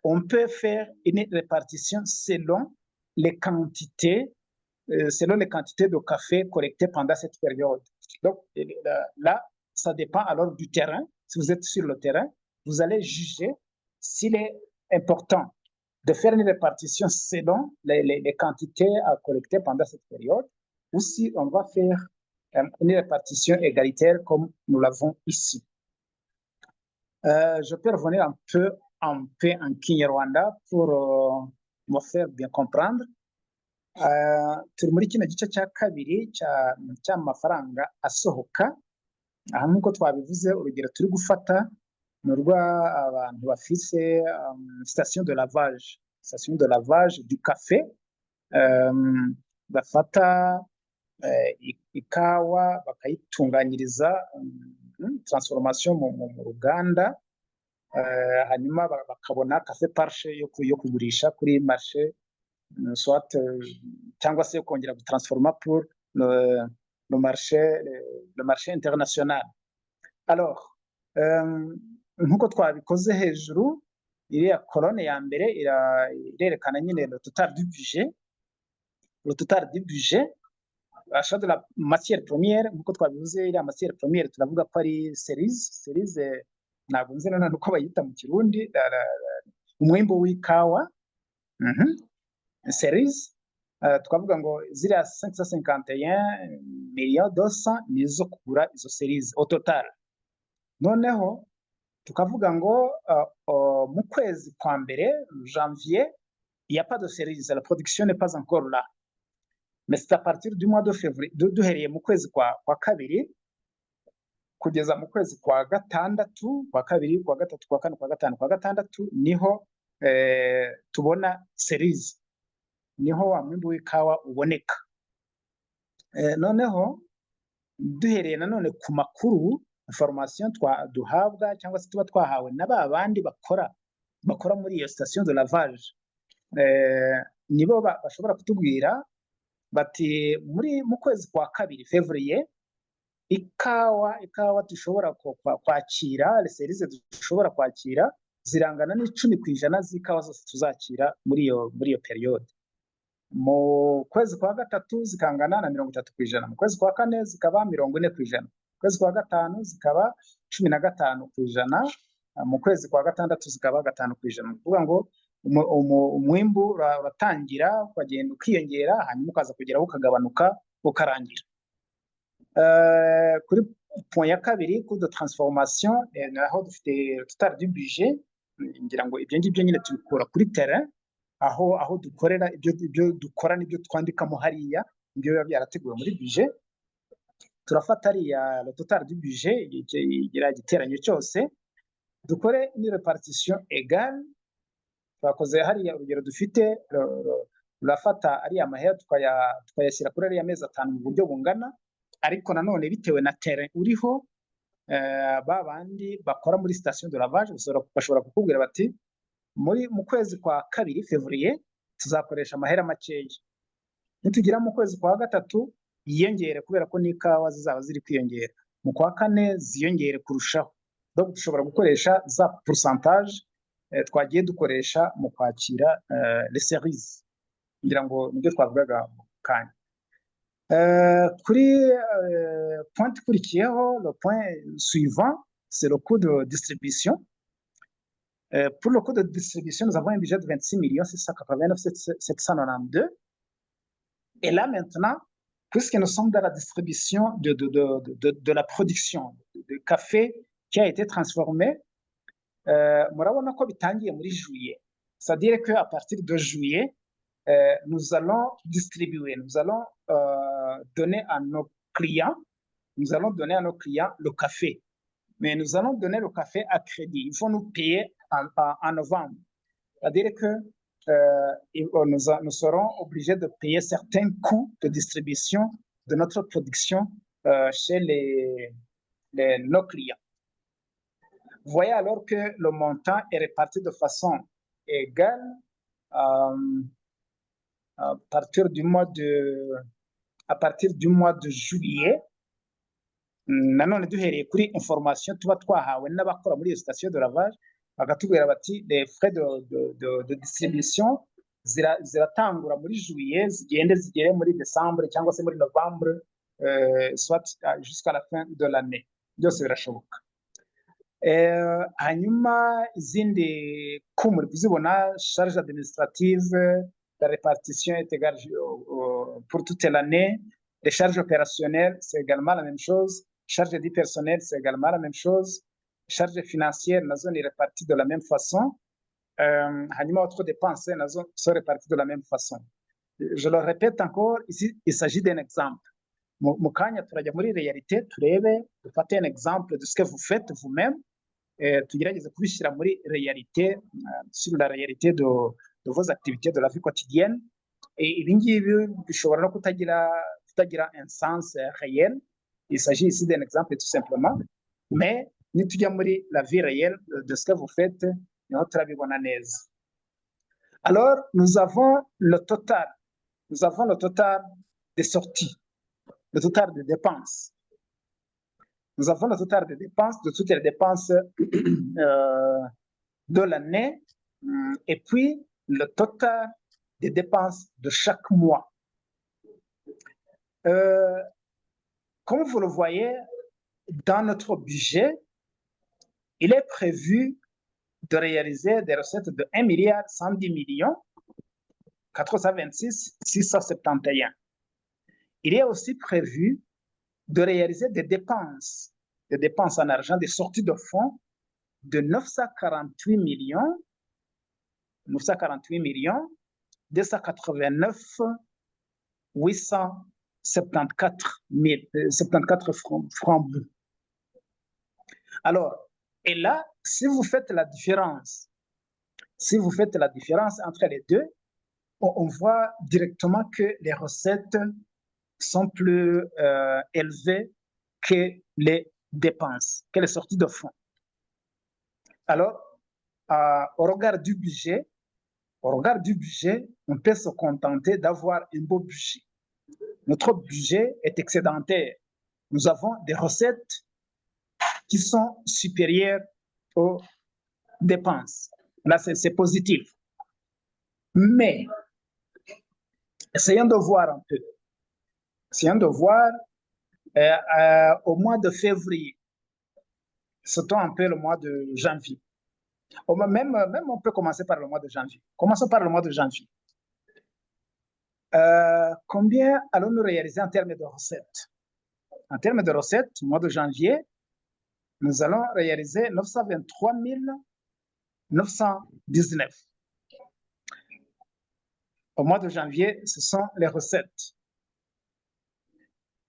on peut faire une répartition selon les quantités de café collectées pendant cette période. Donc, là, ça dépend alors du terrain. Si vous êtes sur le terrain, vous allez juger s'il est important de faire une répartition selon les quantités à collecter pendant cette période, ou si on va faire une répartition égalitaire comme nous l'avons ici. Je peux revenir un peu en Kinyarwanda pour me faire bien comprendre. Turi muri kino gice cya kabiri cy'amafaranga asohoka. Aha nk'uko twabivuze, urugero turi gufata ni urw'abantu bafise station de lavage. station de lavage du café bafata ikawa bakayitunganyiriza transformation mu ruganda hanyuma bakabona café parche yo kugurisha kuri marché soit cyangwa se kongera gutransforma pour le marché international. Alors nkuko twabikoze hejuru iriya colonne ya mbere irerekana nyine le total du budget achat de la matière première nkuko twabivuze iriya matière première turavuga ko ari cerise ntabwo nzi nanone uko bayita mu kirundi umwimbo w'ikawa cerise twavuga ngo ziriya 551 millions 200 nizo kugura izo cerise au total. Noneho tukavuga ngo mu kwezi kwa mbere janvier il n'y a pas de cerise, la production n'est pas encore là, mais c'est à partir du mois de février duhereye mu kwezi kwa kabiri kugeza mu kwezi kwa gatandatu kwa kabiri kwa gatatu kwa kane kwa gatanu kwa gatandatu niho tubona cerise, niho wa mwimbu w'ikawa uboneka. Noneho duhereye nanone ku makuru information duhabwa cyangwa se tuba twahawe na babandi bakora muri iyo station de lavage nibo bashobora kutubwira bati mu kwezi kwa kabiri février ikawa dushobora kwakira les cerise dushobora kwakira zirangana n'10% z'ikawa zose tuzakira muri iyo periode. Mu kwezi kwa gatatu zikangana na 30%, mu kwezi kwa kane zikaba 40%, mu kwezi kwa gatanu zikaba 15%, mu kwezi kwa gatandatu zikaba 5%. Kuvuga ngo umwimbu uratangira ukagenda ukiyongera hanyuma ukaza kugeraho ukagabanuka ukarangira. Kuri point ya kabiri coup de transformation naho dufite total du budget, ngira ngo ibyo ngibyo nyine tubikura kuri terrain aho dukorera ibyo dukora n'ibyo twandikamo hariya ibyo biba byarateguwe muri budget. Turafata hariya le total du budget igira igiteranyo cyose dukore ni repartition égale. Twakoze hariya urugero dufite urafata ariya mahera tukayashyira kuri ariya mezi 5 mu buryo bungana, ariko nanone bitewe na terrain uriho babandi bakora muri station de lavage bashobora kukubwira bati mu kwezi kwa kabiri février tuzakoresha amahera makeya, nitugira mu kwezi kwa gatatu yiyongere kubera ko n'ikawa zizaba ziri kwiyongera, mu kwa kane ziyongere kurushaho. Donc dushobora gukoresha za pourcentage twagiye dukoresha mu kwakira les cerise, ngira ngo nibyo twavugaga kanya. Kuri point ikurikiyeho le point suivant c'est le coût de distribution. Pour le coût de distribution, nous avons un budget de 26 689 792. Et là maintenant, puisque nous sommes dans la distribution de la production de café qui a été transformé, murabona ko bitangiye muri juillet, c'est-à-dire qu'à partir de juillet, nous allons distribuer, nous allons donner à nos clients le café. Mais nous allons donner le café à crédit. Il faut nous payer en novembre. C'est-à-dire que nous serons obligés de payer certains coûts de distribution de notre production chez nos clients. Vous voyez alors que le montant est réparti de façon égale à partir du mois de juillet. Nanone duhereye kuri information tuba twahawe n'abakora muri iyo station de lavage bakatubwira bati les frais de distribution ziratangura muri juillet zigere muri décembre cyangwa se muri novembre, soit jusqu'à la fin de l'année. Byose birashoboka. Hanyuma izindi coûts muri kuzibona, charge administrative, la répartition est égale pour toute l'année. Les charges opérationnelles, c'est également la même chose. Charge du personnel, c'est également la même chose. Charges financières, nous sommes répartis de la même façon. Hanyuma autres dépenses, nous sommes répartis de la même façon. Je le répète encore, ici, il s'agit d'un exemple. Mu kanya turajya muri réalité, turebe, dufate un exemple de ce que vous faites vous-même, tugerageze kubishyira muri réalité, sur la réalité de vos activités de la vie quotidienne. Et ibi ngibi bishobora no kutagira un sens réel. Il s'agit ici d'un exemple tout simplement. Mais nitujya muri la vie réelle de ce que vous faites, niho turabibona neza. Alors, nous avons le total des sorties, le total des dépenses. Nous avons le total des dépenses, de toutes les dépenses de l'année, et puis le total des dépenses de chaque mois. Comme vous le voyez, dans notre budget, il est prévu de réaliser des recettes de 1,110,426,671. Il est aussi prévu de réaliser des dépenses en argent, des sorties de fonds de 948 millions 289 874 francs. Alors, et là, si vous faites la différence entre les deux, on voit directement que les recettes sont plus élevées que les dépenses, que les sorties de fonds. Alors, au regard du budget, on peut se contenter d'avoir un beau budget. Notre budget est excédentaire. Nous avons des recettes qui sont supérieures aux dépenses. Là, c'est positif. Mais, essayons de voir un peu. Au mois de février, surtout un peu le mois de janvier. Même on peut commencer par le mois de janvier. Commençons par le mois de janvier. Combien allons-nous réaliser en termes de recettes? En termes de recettes, au mois de janvier, nous allons réaliser 923 919. Au mois de janvier, ce sont les recettes.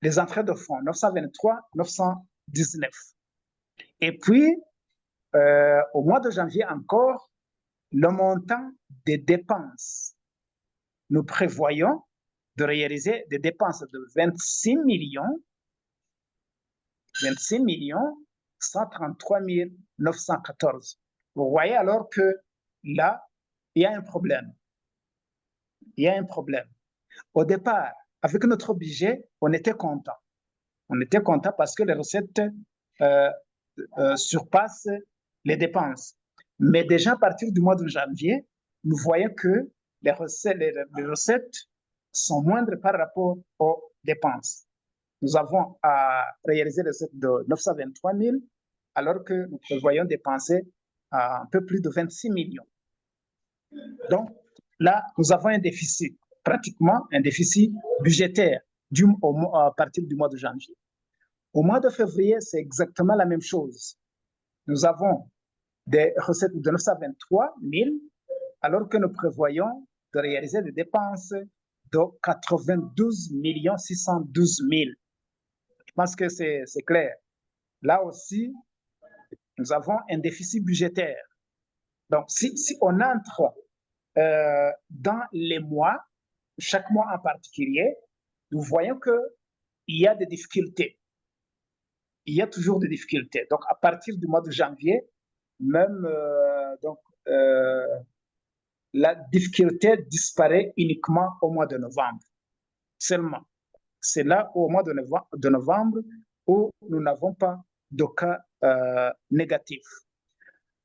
Les entrées de fonds, 923 919. Et puis, au mois de janvier encore, le montant des dépenses. Nous prévoyons de réaliser des dépenses de 26 133 914. Vous voyez alors que là, il y a un problème. Au départ, avec notre budget, on était content. Parce que les recettes surpassent les dépenses. Mais déjà à partir du mois de janvier, nous voyons que les recettes sont moindres par rapport aux dépenses. Nous avons à réaliser des recettes de 923 000, alors que nous prévoyons dépenser un peu plus de 26 millions. Donc là, nous avons un déficit, pratiquement un déficit budgétaire à partir du mois de janvier. Au mois de février, c'est exactement la même chose. Nous avons des recettes de 923 000, alors que nous prévoyons de réaliser des dépenses de 92 612 000. Je pense que c'est clair. Là aussi, nous avons un déficit budgétaire. Donc, si on entre dans les mois, chaque mois en particulier, nous voyons qu'il y a des difficultés. Il y a toujours des difficultés. Donc, à partir du mois de janvier, même la difficulté disparaît uniquement au mois de novembre. Seulement. C'est là, au mois de novembre, où nous n'avons pas de cas négatifs.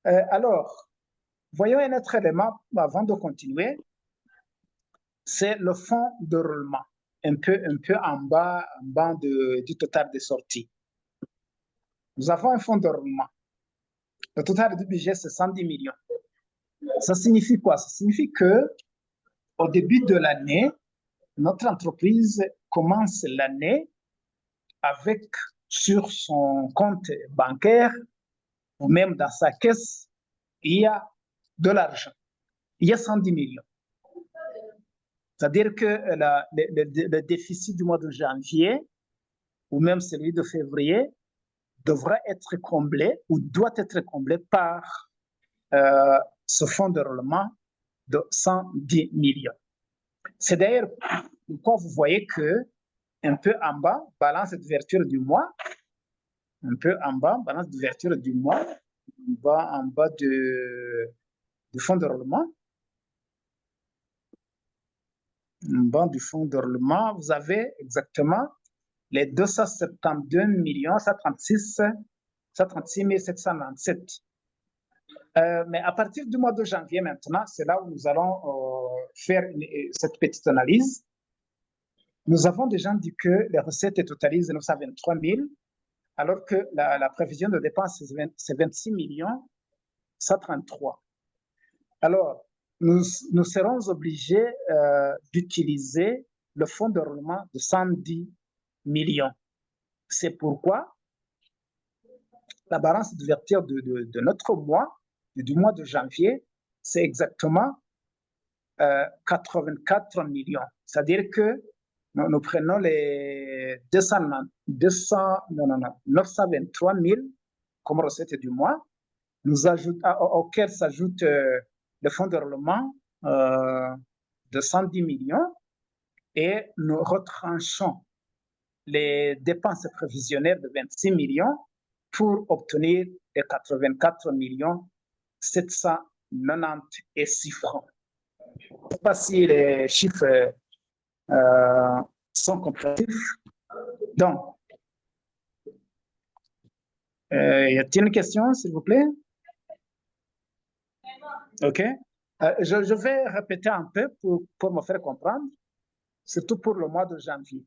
Alors, voyons un autre élément avant de continuer. C'est le fonds de roulement, un peu en bas du total des sorties. Nous avons un fonds de roulement. Le total du budget, c'est 110 millions. Ça signifie quoi? Ça signifie qu'au début de l'année, notre entreprise commence l'année avec, sur son compte bancaire ou même dans sa caisse, il y a de l'argent. Il y a 110 millions. C'est-à-dire que le déficit du mois de janvier ou même celui de février devra être comblé ou doit être comblé par ce fonds de roulement de 110 millions. C'est d'ailleurs pourquoi vous voyez que un peu en bas, balance d'ouverture du mois, un peu en bas, balance d'ouverture du mois, en bas du fonds de roulement. En bas du fonds de roulement, vous avez exactement les 272 millions 136 797. Mais à partir du mois de janvier maintenant, c'est là où nous allons faire cette petite analyse. Nous avons déjà dit que les recettes totalisent 923 000, alors que la prévision de dépenses, c'est 26 millions 133. Alors, nous serons obligés d'utiliser le fonds de roulement de 110 millions. C'est pourquoi la balance d'ouverture de notre mois, du mois de janvier, c'est exactement 84 millions. C'est-à-dire que nous prenons les 923 000 comme recette du mois, auquel s'ajoute le fonds de roulement de 110 millions et nous retranchons les dépenses prévisionnelles de 26 millions pour obtenir les 84 millions 796 francs. Je ne sais pas si les chiffres sont compréhensifs. Donc, y a-t-il une question, s'il vous plaît? OK. Je vais répéter un peu pour me faire comprendre, surtout pour le mois de janvier.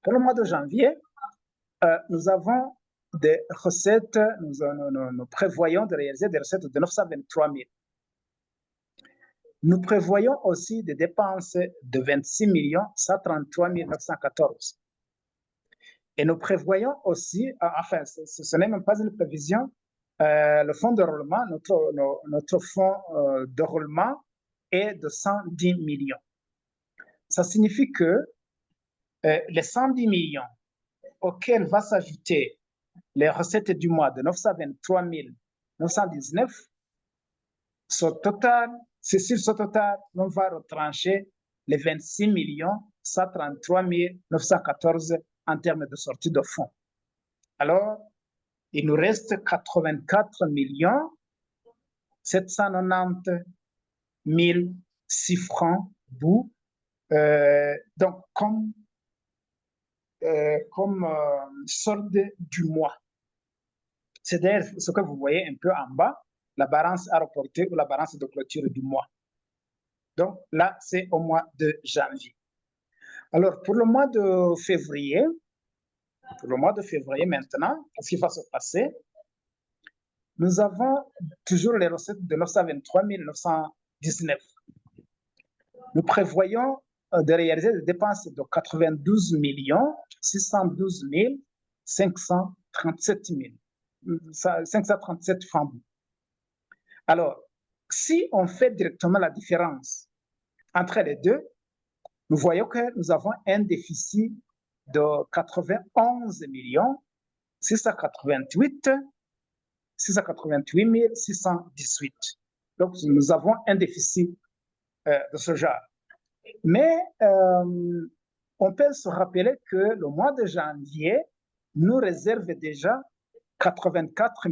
Pour le mois de janvier, nous avons des recettes, nous prévoyons de réaliser des recettes de 923 000. Nous prévoyons aussi des dépenses de 26 133 914. Et nous prévoyons aussi, enfin, ce n'est même pas une prévision, le fonds de roulement, notre fonds de roulement est de 110 millions. Ça signifie que les 110 millions auxquels va s'ajouter les recettes du mois de 923 919, sur ce total, on va retrancher les 26 133 914 en termes de sortie de fonds. Alors, il nous reste 84 790 006 francs bout. Donc, comme solde du mois. C'est d'ailleurs ce que vous voyez un peu en bas, la balance à reporter ou la balance de clôture du mois. Donc là, c'est au mois de janvier. Alors, pour le mois de février maintenant, qu'est-ce qui va se passer? Nous avons toujours les recettes de 923 919. Nous prévoyons de réaliser des dépenses de 92 612 537 francs. Alors, si on fait directement la différence entre les deux, nous voyons que nous avons un déficit de 91 688 618. Donc, nous avons un déficit de ce genre. Mais on peut se rappeler que le mois de janvier nous réserve déjà 84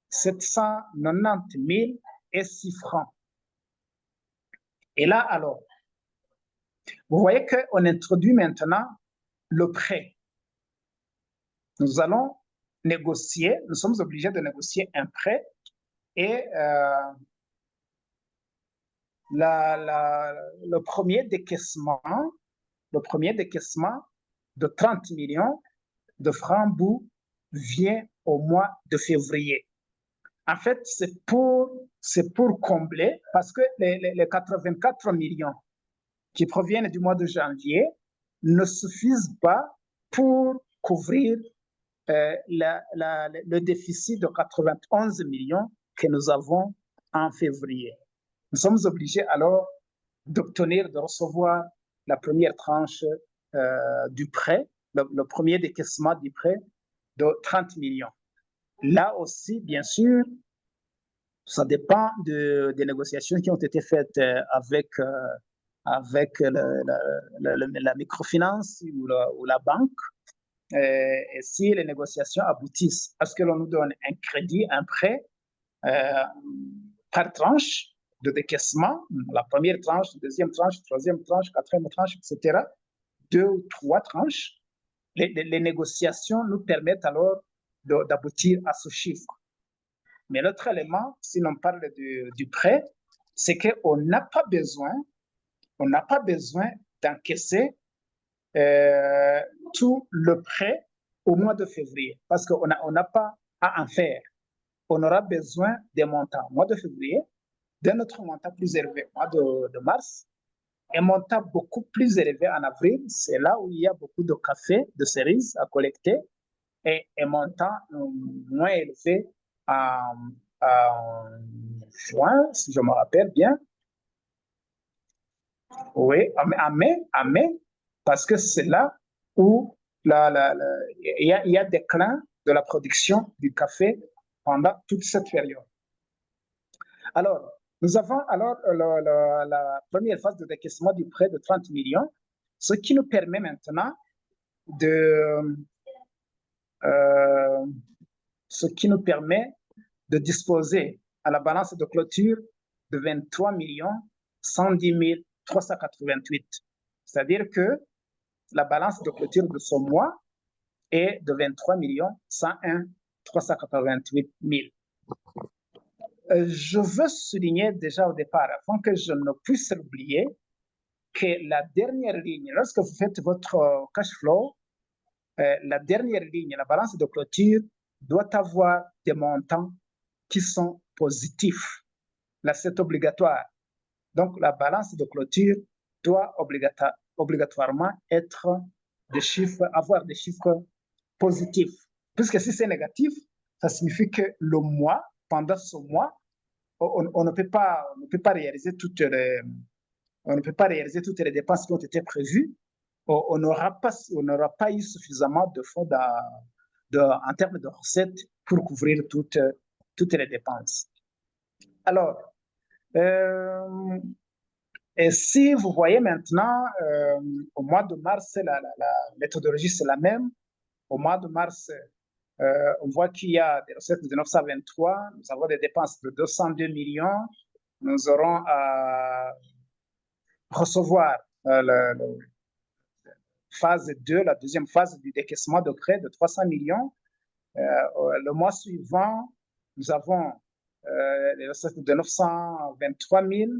790 006 francs. Et là, alors, vous voyez qu'on introduit maintenant le prêt. Nous allons négocier, nous sommes obligés de négocier un prêt et le premier décaissement de 30 millions de francs bout vient au mois de février. En fait, c'est pour combler, parce que les 84 millions qui proviennent du mois de janvier ne suffisent pas pour couvrir le déficit de 91 millions que nous avons en février. Nous sommes obligés alors de recevoir la première tranche du prêt, le premier décaissement du prêt de 30 millions. Là aussi, bien sûr, Ça dépend des négociations qui ont été faites avec la microfinance ou la banque. Et si les négociations aboutissent à ce que l'on nous donne un crédit, un prêt par tranche de décaissement, la première tranche, deuxième tranche, troisième tranche, quatrième tranche, etc., 2 ou 3 tranches, les négociations nous permettent alors d'aboutir à ce chiffre. Mais l'autre élément, si l'on parle du prêt, c'est qu'on n'a pas besoin d'encaisser tout le prêt au mois de février, parce qu'on n'a pas à en faire. On aura besoin des montants au mois de février, d'un autre montant plus élevé au mois de mars, un montant beaucoup plus élevé en avril, c'est là où il y a beaucoup de café, de cerises à collecter, et un montant moins élevé en juin, si je me rappelle bien. Oui, en mai, parce que c'est là où il y a déclin de la production du café pendant toute cette période. Alors, nous avons alors la première phase de décaissement du prêt de 30 millions, ce qui nous permet maintenant de disposer à la balance de clôture de 23 110 388. C'est-à-dire que la balance de clôture de ce mois est de 23 101 388 000. Je veux souligner déjà au départ, avant que je ne puisse l'oublier, que la dernière ligne, lorsque vous faites votre cash flow, la dernière ligne, la balance de clôture, doit avoir des montants qui sont positifs. Là, c'est obligatoire. Donc, la balance de clôture doit obligatoirement avoir des chiffres positifs. Puisque si c'est négatif, ça signifie que le mois, pendant ce mois, on ne peut pas réaliser toutes les dépenses qui ont été prévues. On n'aura pas eu suffisamment de fonds en termes de recettes pour couvrir toutes les dépenses. Alors, et si vous voyez maintenant, au mois de mars, la méthodologie c'est la même. Au mois de mars, on voit qu'il y a des recettes de 923, nous avons des dépenses de 202 millions, nous aurons à recevoir la phase 2, la deuxième phase du décaissement de prêt de 300 millions. Le mois suivant, nous avons les recettes de 923 000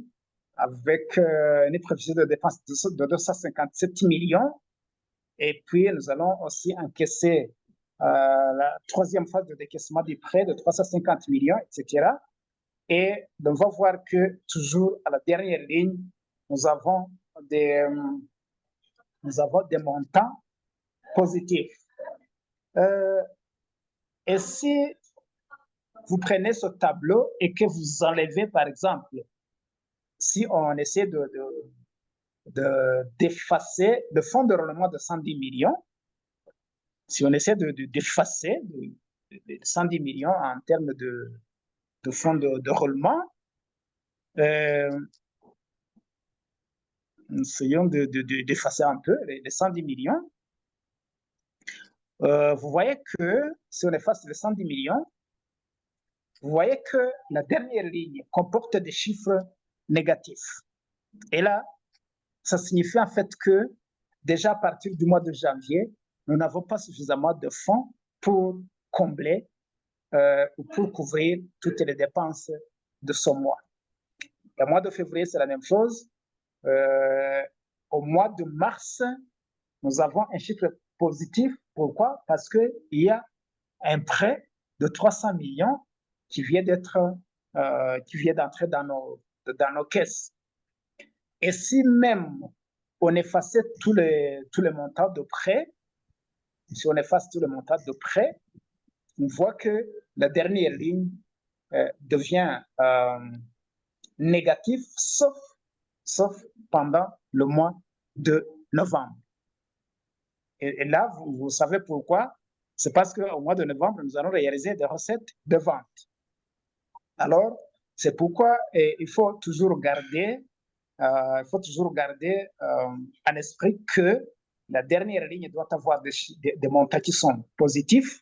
avec une prévision de dépenses de 257 millions. Et puis, nous allons aussi encaisser la troisième phase de décaissement du prêt de 350 millions, etc. Et on va voir que toujours à la dernière ligne, nous avons des montants positifs. Et si vous prenez ce tableau et que vous enlevez, par exemple, si on essaie d'effacer le fonds de roulement de 110 millions, si on essaie d'effacer 110 millions en termes de fonds de roulement, essayons d'effacer un peu les 110 millions. Vous voyez que si on efface les 110 millions, vous voyez que la dernière ligne comporte des chiffres négatifs. Et là, ça signifie en fait que déjà à partir du mois de janvier, nous n'avons pas suffisamment de fonds pour combler ou pour couvrir toutes les dépenses de ce mois. Le mois de février, c'est la même chose. Au mois de mars, nous avons un chiffre positif. Pourquoi? Parce qu'il y a un prêt de 300 millions qui vient d'entrer dans nos caisses. Et si même on effaçait tous les montants de prêt, si on efface tous les montants de prêt, on voit que la dernière ligne devient négative, sauf pendant le mois de novembre. Et là, vous savez pourquoi? C'est parce qu'au mois de novembre, nous allons réaliser des recettes de vente. Alors, C'est pourquoi il faut toujours garder en esprit que la dernière ligne doit avoir des montants qui sont positifs.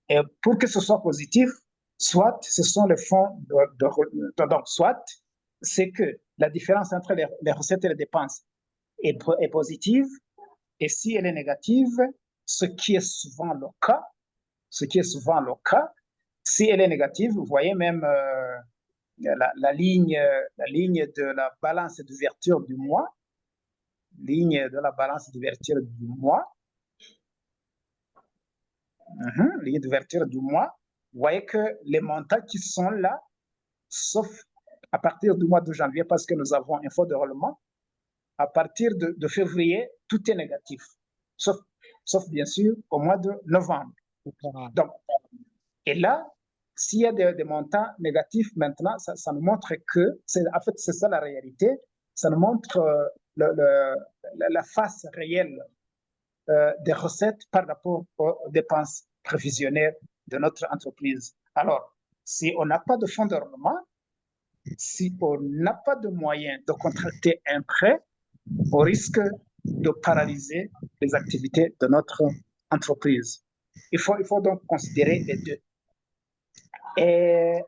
Et pour que ce soit positif, soit ce sont les fonds donc soit c'est que la différence entre les recettes et les dépenses est positive, et si elle est négative, ce qui est souvent le cas, si elle est négative, vous voyez même la ligne de la balance d'ouverture du mois, ligne d'ouverture du mois, vous voyez que les montants qui sont là, sauf à partir du mois de janvier, parce que nous avons un fonds de roulement, à partir de février, tout est négatif, sauf bien sûr au mois de novembre. Donc, et là, s'il y a des montants négatifs maintenant, ça nous montre que, en fait, c'est ça la réalité, ça nous montre la face réelle des recettes par rapport aux dépenses prévisionnelles de notre entreprise. Alors, si on n'a pas de fonds de roulement, si on n'a pas de moyens de contracter un prêt, on risque de paralyser les activités de notre entreprise. Il faut donc considérer les deux. Et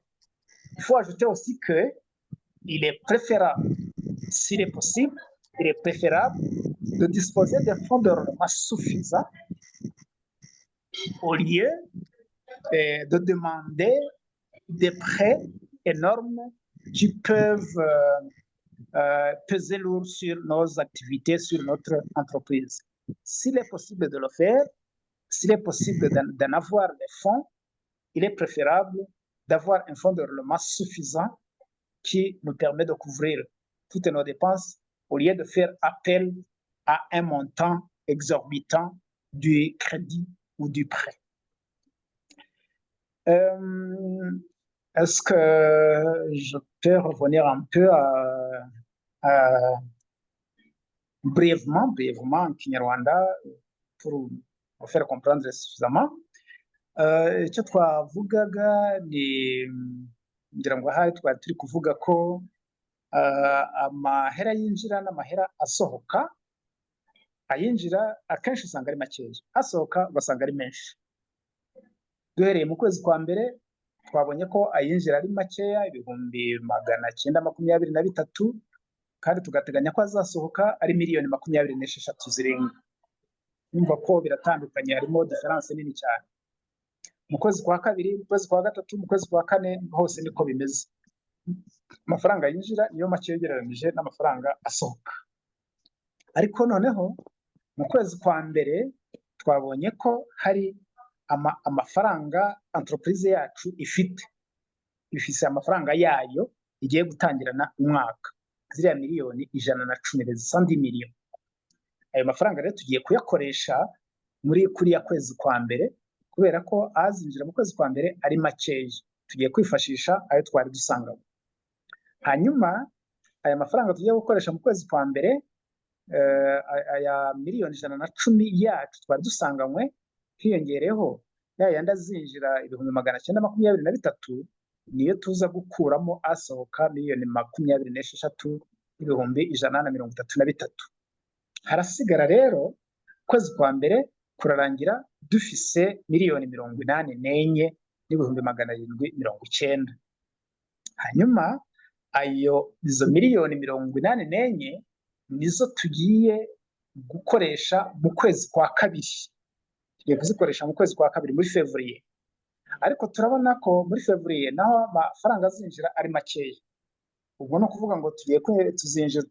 il faut ajouter aussi qu'il est préférable, s'il est possible, de disposer de fonds de roulement suffisants au lieu de demander des prêts énormes qui peuvent peser lourd sur nos activités, sur notre entreprise. S'il est possible de le faire, s'il est possible d'en avoir des fonds, il est préférable d'avoir un fonds de roulement suffisant qui nous permet de couvrir toutes nos dépenses au lieu de faire appel à un montant exorbitant du crédit ou du prêt. Est-ce que je peux revenir un peu brièvement en Kinyarwanda pour vous faire comprendre suffisamment? Icyo twavugaga ni ngira ngo ahari twari turi kuvuga ko amahera yinjira n'amahera asohoka, ayinjira akenshi usanga ari makeya, asohoka ugasanga ari menshi. Duhereye mu kwezi kwa mbere twabonye ko ayinjira ari makeya, 923, kandi tugateganya ko azasohoka ari 1,26 zirenga. Numva ko biratandukanye, harimo diferanse nini cyane. Mu kwezi kwa kabiri, mu kwezi kwa gatatu, mu kwezi kwa kane hose niko bimeze. Amafaranga yinjira niyo make yegereranije n'amafaranga asohoka. Ariko noneho mu kwezi kwa mbere twabonye ko hari amafaranga entreprise yacu ifite amafaranga yayo igiye gutangirana umwaka, ziriya miliyoni 110 zisandi miliyoni. Ayo mafaranga rero tugiye kuyakoresha muri kuriya kwezi kwa mbere, kubera ko azinjira mu kwezi kwa mbere ari makeya, tugiye kwifashisha ayo twari dusangamo. Hanyuma aya mafaranga tugiye gukoresha mu kwezi kwa mbere, aya miliyoni 110 yacu twari dusanganywe, hiyongereho yandi azinjira 923, niyo tuza gukuramo asohoka 26,133. Harasigara rero kwezi kwa mbere kurarangira dufise 1,84,790. Hanyuma izo 1,84,000 nizo tugiye gukoresha mu kwezi kwa kabiri. Tugiye kuzikoresha mu kwezi kwa kabiri muri Fevrier. Ariko turabona ko muri Fevrier naho amafaranga azinjira ari makeya. Ubwo no kuvuga ngo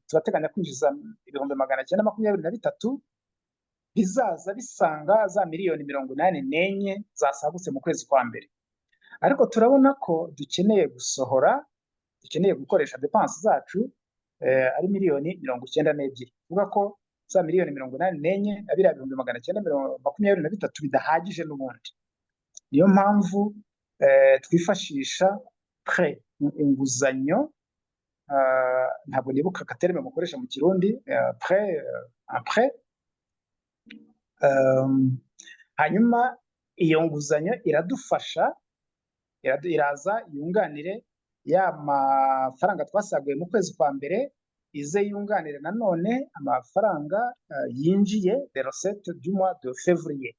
turateganya kwinjiza 923, bizaza bisanga za 1,84,000 zasagutse mu kwezi kwa mbere. Ariko turabona ko dukeneye gukoresha dépenses zacu ari 1,92,000. Kuvuga ko za 1,84,000 na 1,923 bidahagije n'ubundi. Niyo mpamvu twifashisha prêt, inguzanyo, ntabwo nibuka katereme mukoresha mu Kirundi, prêt. Hanyuma iyo nguzanyo iradufasha, iraza yunganire ya mafaranga twasaguye mu kwezi kwa mbere ize yunganire nanone amafaranga yinjiye de recette du mois de février.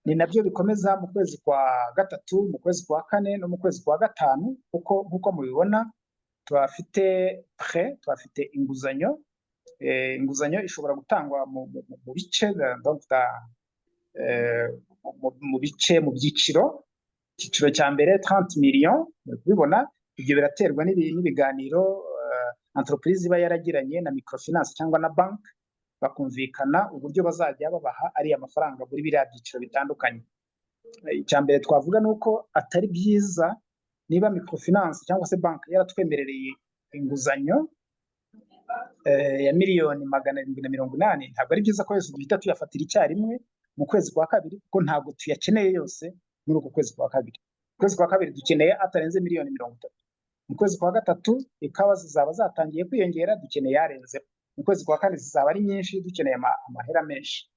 Ni nabyo bikomeza mu kwezi kwa gatatu, mu kwezi kwa kane no mu kwezi kwa gatanu, kuko nkuko mubibona twafite prêt, twafite inguzanyo. Inguzanyo ishobora gutangwa mu bice, mu bice, mu byiciro. Icyiciro cya mbere 30 millions, kubibona ibyo biraterwa n'ibiganiro entreprise iba yaragiranye na microfinance cyangwa na bank, bakumvikana uburyo bazajya babaha ari amafaranga muri biriya byiciro bitandukanye. Icya mbere twavuga nuko atari byiza niba microfinance cyangwa se bank yaratwemerereye inguzanyo ya miliyoni 780, ntabwo ari byiza ko yose duhita tuyafatira icyarimwe mu kwezi kwa kabiri, kuko ntabwo tuyakeneye yose muri uko kwezi kwa kabiri. Kwezi kwa kabiri dukeneye atarenze miliyoni 30. Mu kwezi kwa gatatu ikawa zizaba zatangiye kwiyongera, dukeneye yarenze. Mu kwezi kwa kane zizaba ari nyinshi, dukeneye amahera menshi.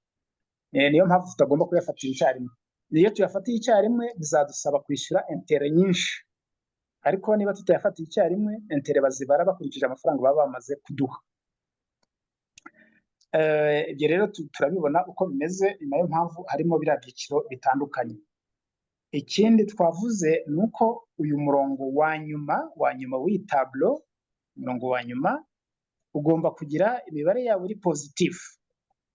Niyo mpamvu tutagomba kuyafatira icyarimwe. Iyo tuyafatiye icyarimwe bizadusaba kwishyura intere nyinshi, ariko niba tutayafatiye icyarimwe intere bazibara bakurikije amafaranga baba bamaze kuduha. Ibyo rero turabibona uko bimeze, nayo mpamvu harimo biriya byiciro bitandukanye. Ikindi twavuze nuko uyu murongo wa nyuma w'iyi tableau, umurongo wa nyuma ugomba kugira imibare yawe iri positif.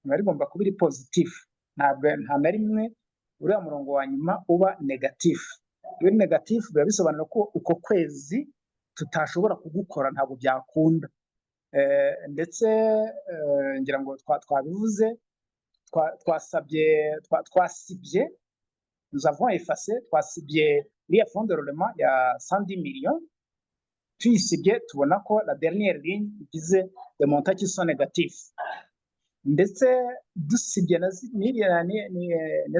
Imibare igomba kuba iri positif, nta na rimwe uriya murongo wa nyuma uba negatif. Iyo uri negatif biba bisobanura ko uko kwezi tutashobora kugukora, ntabwo byakunda. Ndetse ngira ngo twabivuze, twasibye, nous avons effacé, twasibye iriya fond de roulement ya 110 millions, tuyisibye tubona ko la dernière ligne igize des montants qui sont négatifs. Ndetse dusibye na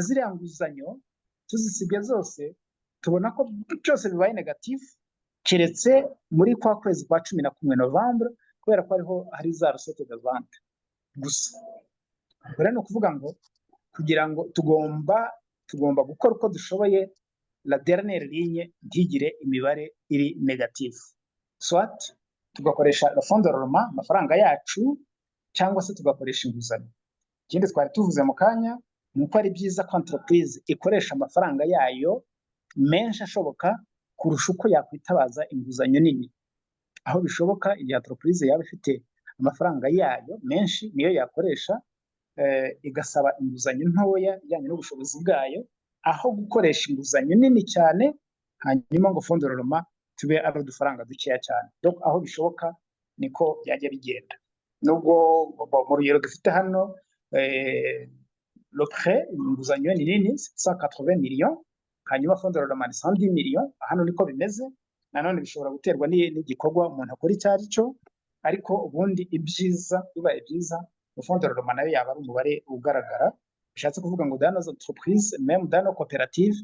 ziriya nguzanyo, tuzisibye zose tubona ko cyose bibaye negatif, keretse muri kwa kwezi kwa 11 Novembre, kubera ko ariho hari za recette de vente gusa. Rero ni ukuvuga ngo kugira ngo tugomba gukora uko dushoboye la dernière ligne ntigire imibare iri negatif. Soit tugakoresha la fond de roulement amafaranga yacu, cyangwa se tugakoresha inguzanyo. Ikindi twari tuvuze mu kanya nuko ari byiza ko entreprise ikoresha amafaranga yayo menshi ashoboka kurusha uko yakwitabaza inguzanyo nini. Aho bishoboka igihe entreprise yaba ifite amafaranga yayo menshi, niyo yakoresha igasaba inguzanyo ntoya ijyanye n'ubushobozi bwayo, aho gukoresha inguzanyo nini cyane hanyuma ngo fond de roulement tube ari udufaranga dukeya cyane. Donc aho bishoboka niko byajya bigenda. Nubwo mu rugero dufite hano le prêt, inguzanyo ni nini 180 millions, hanyuma fond de roulement 110 millions. Hano niko bimeze. Nanone bishobora guterwa n'igikorwa umuntu akora icyo ari cyo, ariko ubundi ibyiza bibaye byiza fond de roulement nayo yaba ari umubare ugaragara. Bishatse kuvuga ngo dans nos entreprises, même dans nos coopératives,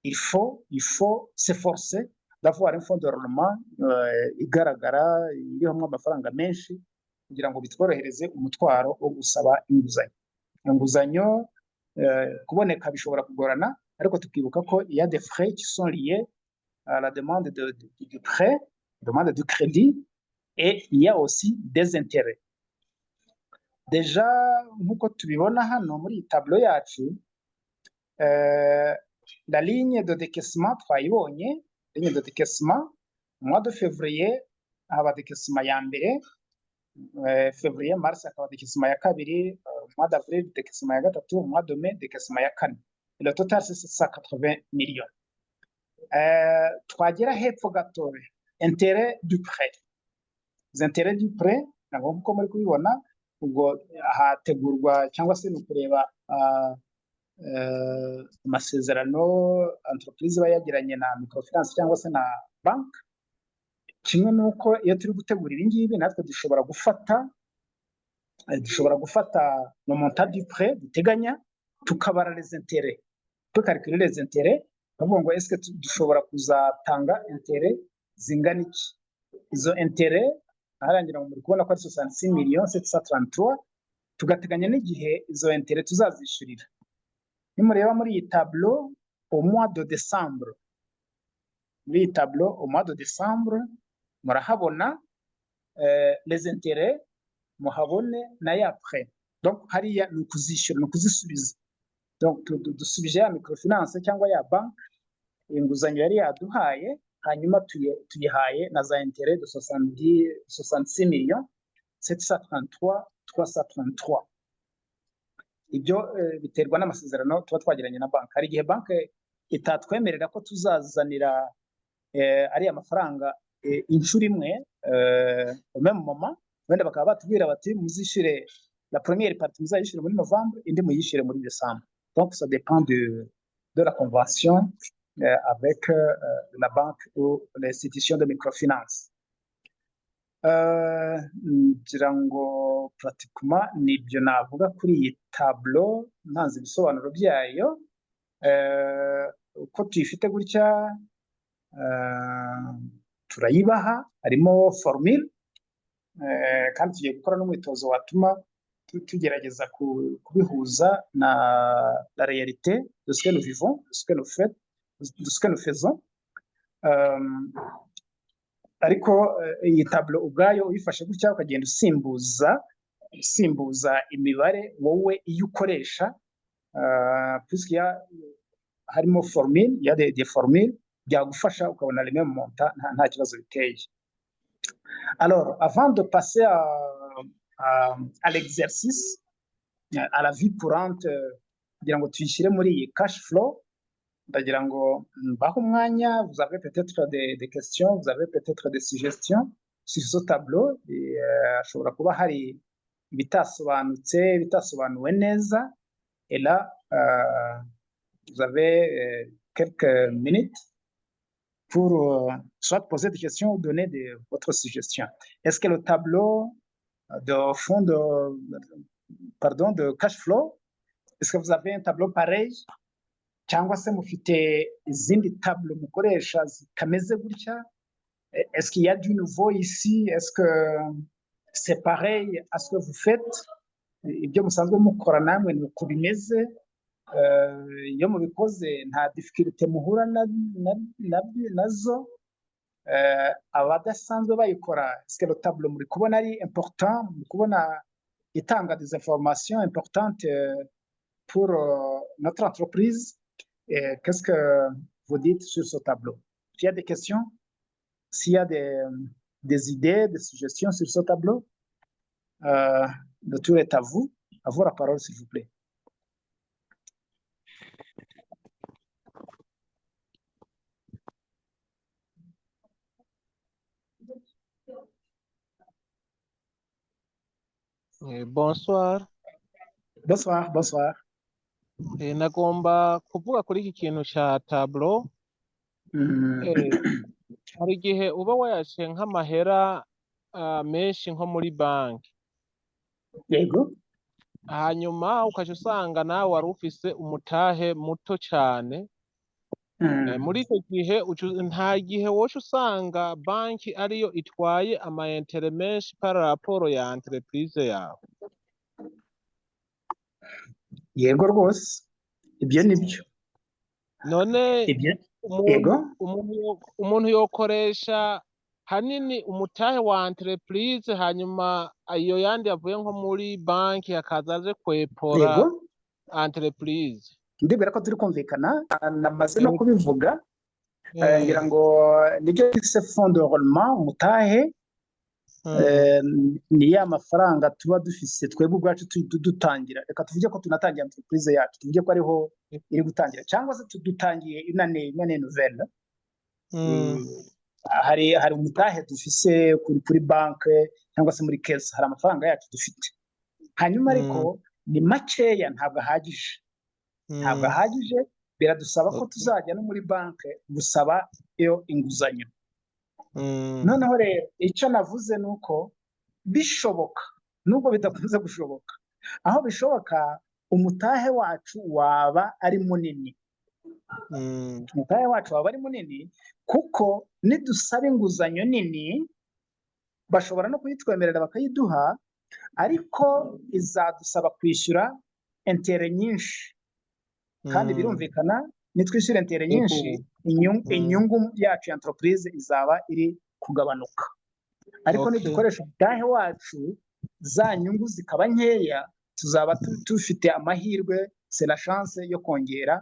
il faut s'efforcer d'avoir un fond de roulement igaragara, iriho amafaranga menshi, kugira ngo bitworohereze umutwaro wo gusaba inguzanyo. Inguzanyo kuboneka bishobora kugorana, ariko tukibuka ko il y a des frais qui sont liés à la demande du prêt, demande du crédit, et il y a aussi des intérêts. Déjà nkuko tubibona hano muri tableau yacu, la ligne de décaissement twayibonye, ligne de décaissement mois de février haba décaissement ya mbere, février mars akaba décaissement ya kabiri, mois d'avril décaissement ya gatatu, mois de mai décaissement ya kane. Le total c'est 180 millions. Twagera hepfo gato, intérêt du prêt. Les intérêts du prêt nabo nkuko muri kubibona, ubwo hategurwa cyangwa se no kureba amasezerano entreprise bayagiranye na microfinance cyangwa se na bank. Kimwe nuko iyo turi gutegura ibi ngibi natwe dushobora gufata no montant du prêt duteganya, tukabara les intérêts, tukalculer les intérêts, bavuga ngo est-ce que dushobora kuzatanga intérêt zingana iki. Izo intérêts harangira muri kubona ko ari 66 millions 733, tugateganya n'igihe izo intérêts tuzazishurira. Nimureba muri iyi tableau au mois de décembre muri iyi tableau au mois de décembre murahabona les intérêts muhabone nayo après donc hariya ni ukuzishyura ni ukuzisubiza donc dusubije ya microfinance cyangwa ya banki inguzanyo yari yaduhaye hanyuma tuyihaye na za intérêts de 66 millions 733 333 ibyo biterwa n'amasezerano tuba twagiranye na banki. Hari igihe banki itatwemerera ko tuzazanira ariya mafaranga inshuro imwe même moment wenda bakaba batubwira bati muzishyure la première partie muzayishyure muri novembre indi muyishyure muri décembre. Donc ça dépend de la convention avec la banque ou l'institution de microfinance. Ngira ngo pratiquement nibyo navuga kuri iyi tableau ntanze ibisobanuro byayo. Uko tuyifite gutya turayibaha, harimo formule kandi tugiye gukora n'umwitozo watuma tugerageza kubihuza na la réalité de ce que nous vivons, de ce que nous faisons. Ariko iyi tableau ubwayo uyifashe gutya ukagenda usimbuza imibare wowe iyo ukoresha puisque harimo formule, il y a des formules byagufasha ukabona les mêmes montants nta kibazo biteye. Alors avant de passer à l'exercice, à la vie courante kugira ngo tuyishyire muri iyi cash flow, ndagira ngo mbaho umwanya. Vous avez peut-être des questions, vous avez peut-être des suggestions sur ce tableau. Ashobora kuba hari ibitasobanutse bitasobanuwe neza, et là vous avez quelques minutes pour soit poser des questions ou donner votre suggestion. Est-ce que le tableau de fond de cash flow, est-ce que vous avez un tableau pareil cyangwa se mufite izindi tableau mukoresha zikameze gutya? Est-ce qu'il y a du nouveau ici? Est-ce que c'est pareil à ce que vous faites? Ibyo musanzwe mukora namwe ni uko bimeze? Iyo mubikoze nta difficulté muhura nazo? Abadasanzwe bayikora, est-ce que le tableau muri kubona ari important, muri kubona itanga des informations importantes pour notre entreprise? Qu'est-ce que vous dites sur ce tableau? S'il y a des questions, s'il y a des idées, des suggestions sur ce tableau, le tour est à vous. À vous la parole, s'il vous plaît. Bonsoir. Bonsoir, bonsoir. Nagomba kuvuga kuri iki kintu cya tableau. Hari igihe uba wayashe nk'amahera menshi nko muri banki, yego, hanyuma ukaje usanga nawe wari ufise umutahe muto cyane. Muri icyo gihe nta gihe wowe usanga banki ariyo itwaye amayentere menshi par rapport ya entreprise yawe. Yego rwose, ibyo nibyo. None umuntu yokoresha hanini umutahe wa entreprise, hanyuma iyo yandi yavuye nko muri banki akaza aje kwepora entreprise. Ndibwira ko turi kumvikana, namaze no kubivuga. Ngira ngo nibyo bise fond de roulement, umutahe ni ya mafaranga tuba dufise twebwe ubwacu dutangira. Reka tuvuge ko tunatangira entreprise yacu, tuvuge ko ariho iri gutangira, cyangwa se dutangiye une nouvelle. Hari umutahe dufise kuri banke cyangwa se muri caisse, hari amafaranga yacu dufite. Hanyuma ariko ni makeya, ntabwo ahagije, biradusaba ko tuzajya no muri banke gusaba iyo inguzanyo. Noneho rero icyo navuze ni uko bishoboka, nubwo bidakunze gushoboka, aho bishoboka umutahe wacu waba ari munini. Umutahe wacu waba ari munini kuko nidusaba inguzanyo nini bashobora no kuyitwemerera bakayiduha, ariko izadusaba kwishyura intere nyinshi, kandi birumvikana nitwishyura intere nyinshi inyungu yacu ya entreprise izaba iri kugabanuka ariko nidukoresha umutahe wacu za nyungu zikaba nkeya tuzaba dufite amahirwe c'est la chance yo kongera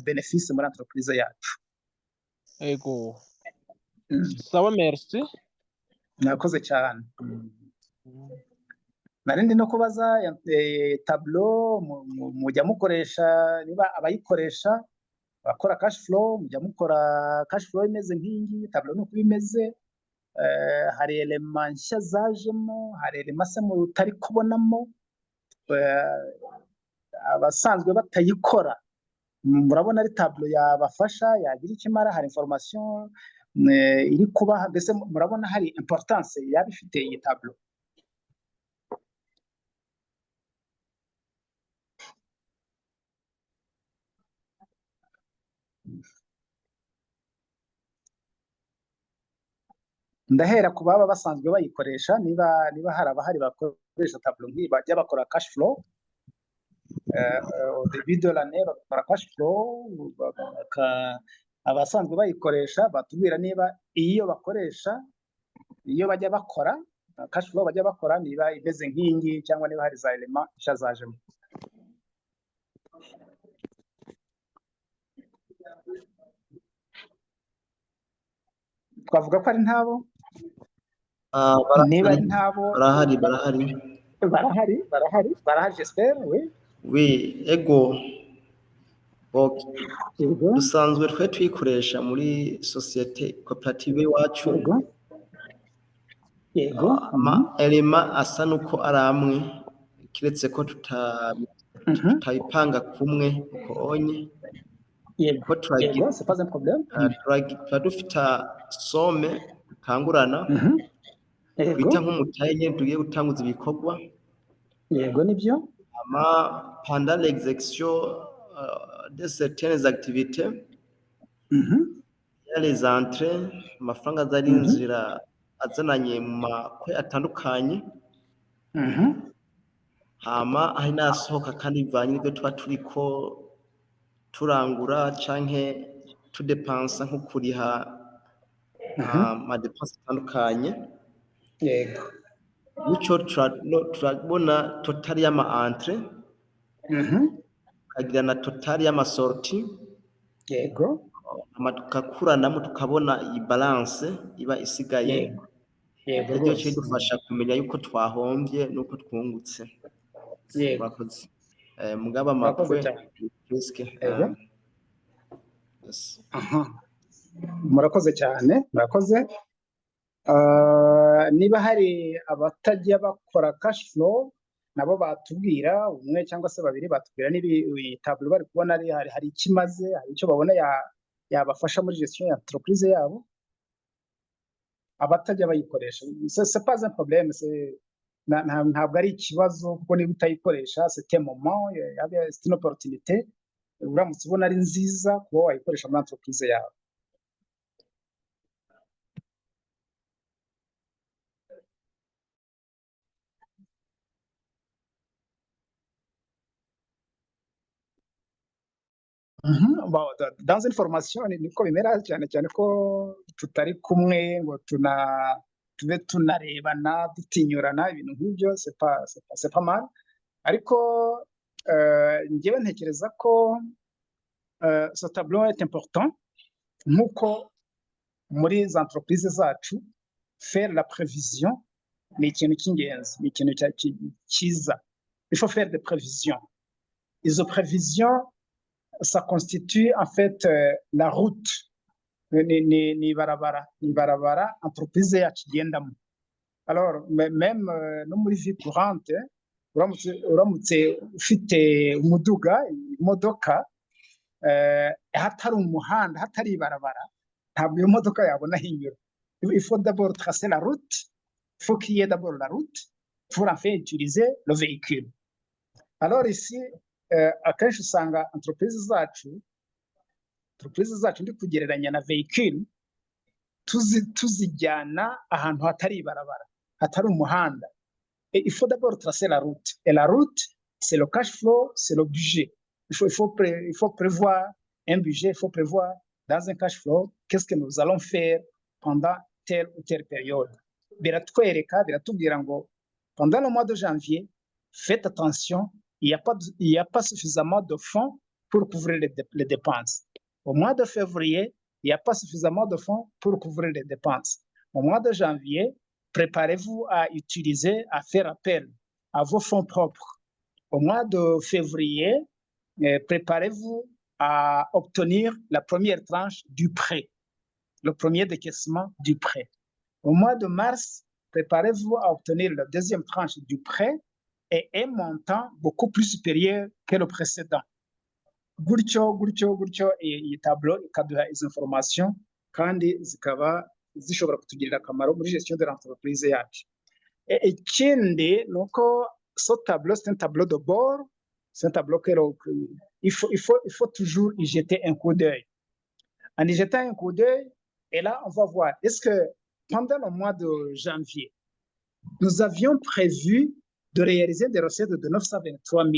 benefice muri entreprise yacu. Ego sawa merci nakoze cyane. Narindi no kubaza tableau mujya mukoresha niba abayikoresha bakora cash flow mujya mukora cash flow imeze nk'ingi tableau nuko bimeze hari element nshya zajemo hari element se mutari kubonamo abasanzwe batayikora murabona ari tableau yabafasha yagira ikimara hari information iri kubaha mbese murabona hari importance yabifite iyi tableau. Ndahera ku baba basanzwe bayikoresha niba hari abahari bakoresha tableau nk'iyi bajya bakora cash flow au début de l'année bakora cash flow abasanzwe bayikoresha batubwira niba iyo bakoresha iyo bajya bakora cash flow bajya bakora niba imeze nk'ingi cyangwa niba hari za element ishazajemo. Twavuga ko ari ntabo niba ari ntabo barahari j'espère. Oui ego dusanzwe twe tuyikoresha muri societe cooperative iwacu yego elema asa nuko ari amwe kiretse ko tutayipanga kumwe uko onye yego c'est pas un problème. Dufite some tangurana kwita nk'umutaye nyine tugiye gutanguza ibikorwa yego nibyo pendant l'exécution de certaines activités les entrées amafaranga zarinjira azananye mu makwe atandukanye hama hari nasohoka kandi bivanye n'ibyo tuba turiko turangura canke tudepansa nko kuriha amadepanse atandukanye yego muco turabona total y'ama entrée kagira na total y'ama sortie yego tukakuranamo tukabona iyi balance iba isigaye yego ryo cyo dufasha kumenya yuko twahombye nuko twungutse murakoze mugaba makwe risque murakoze cyane murakoze. Niba hari abatajya bakora cash flow nabo batubwira umwe cyangwa se babiri batubwira nibi tableau bari kubona hari ikimaze hari icyo babona yabafasha muri gestion ya entreprise yabo abatajya bayikoresha c'est pas un problème ntabwo ari ikibazo kuko niba utayikoresha c'est un moment c'est une opportunité uramutse ubona ari nziza kuba wayikoresha muri entreprise yawe. Dans une formation niko bimera cyane cyane ko tutari kumwe ngo tube tunarebana dutinyurana ibintu nk'ibyo c'est pas mal ariko njyewe ntekereza ko ce tableau est important nk'uko muri za entreprise zacu faire la prévision ni ikintu cy'ingenzi ni ikintu cyiza. Il faut faire des prévisions. Izo prévisions ça constitue en fait la route ni barabara entreprise yacu igendamo. Alors même no muri vie courante uramutse ufite umuduga imodoka hatari umuhanda hatari ibarabara ntabwo iyo modoka yabona hinyura. Il faut d'abord tracer la route, il faut qu'il y ait d'abord la route pour enfin utiliser le véhicule. Alors ici akenshi usanga entreprise zacu ndi kugereranya na véhicule tuzijyana ahantu hatari ibarabara hatari umuhanda. Et il faut d'abord tracer la route et la route c'est le cash flow, c'est le budget. Il faut prévoir un budget, il faut prévoir dans un cash flow qu'est-ce que nous allons faire pendant telle ou telle période. Pendant le mois de janvier, faites attention, il n'y a pas suffisamment de fonds pour couvrir les dépenses. Au mois de février, il n'y a pas suffisamment de fonds pour couvrir les dépenses. Au mois de janvier, préparez-vous à faire appel à vos fonds propres. Au mois de février, préparez-vous à obtenir la première tranche du prêt, le premier décaissement du prêt. Au mois de mars, préparez-vous à obtenir la deuxième tranche du prêt et un montant beaucoup plus supérieur que le précédent. Gutyo iyi tableau ikaduha izo information kandi zikaba zishobora kutugirira akamaro muri gestion de l'entreprise yacu. Ikindi ni uko ce tableau, c'est un tableau de bord, c'est un tableau il faut toujours y jeter un coup d'œil. En y jetant un coup d'œil, et là, on va voir, est-ce que pendant le mois de janvier, nous avions prévu de réaliser des recettes de 923 000.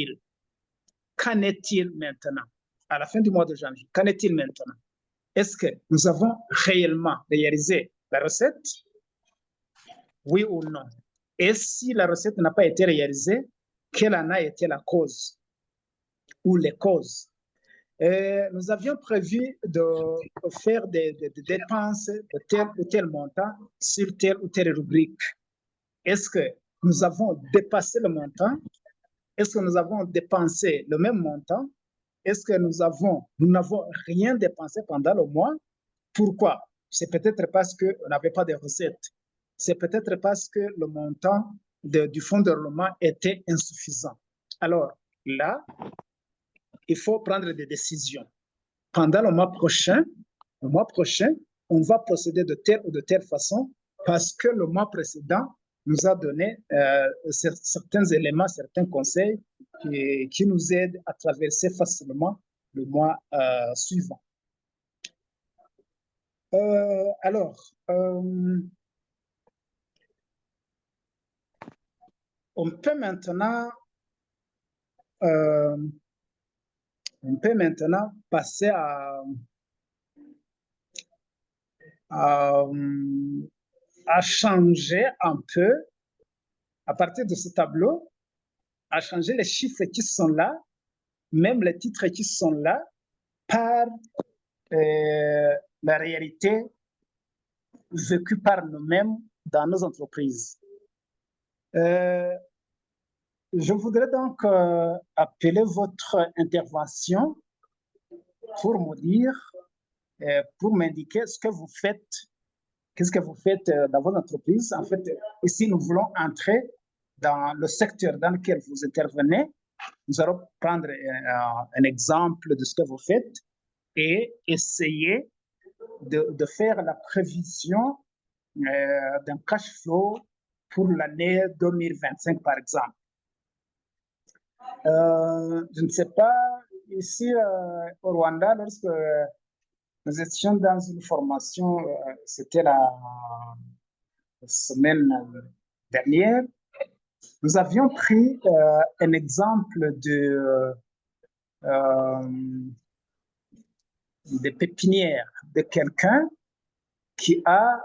Qu'en est-il maintenant? À la fin du mois de janvier, qu'en est-il maintenant? Est-ce que nous avons réellement réalisé la recette? Oui ou non? Et si la recette n'a pas été réalisée, quelle en a été la cause ou les causes? Nous avions prévu de faire des dépenses de tel ou tel montant sur telle ou telle rubrique. Est-ce que nous avons dépassé le montant? Est-ce que nous avons dépensé le même montant? Est-ce que nous n'avons rien dépensé pendant le mois? Pourquoi? C'est peut-être parce qu'on n'avait pas de recettes. C'est peut-être parce que le montant du fonds de roulement était insuffisant. Alors là, il faut prendre des décisions. Pendant le mois prochain, on va procéder de telle ou de telle façon parce que le mois précédent nous a donné certains éléments, certains conseils qui nous aident à traverser facilement le mois suivant. On peut maintenant passer à changer un peu, à partir de ce tableau, à changer les chiffres qui sont là, même les titres qui sont là, par la réalité vécue par nous-mêmes dans nos entreprises. Je voudrais donc appeler votre intervention pour me dire, pour m'indiquer ce que vous faites, qu'est-ce que vous faites dans votre entreprise. En fait, ici, nous voulons entrer dans le secteur dans lequel vous intervenez. Nous allons prendre un exemple de ce que vous faites et essayer de faire la prévision d'un cash flow pour l'année 2025, par exemple. Je ne sais pas, ici au Rwanda, lorsque nous étions dans une formation, c'était la semaine dernière, nous avions pris un exemple de pépinière de quelqu'un qui a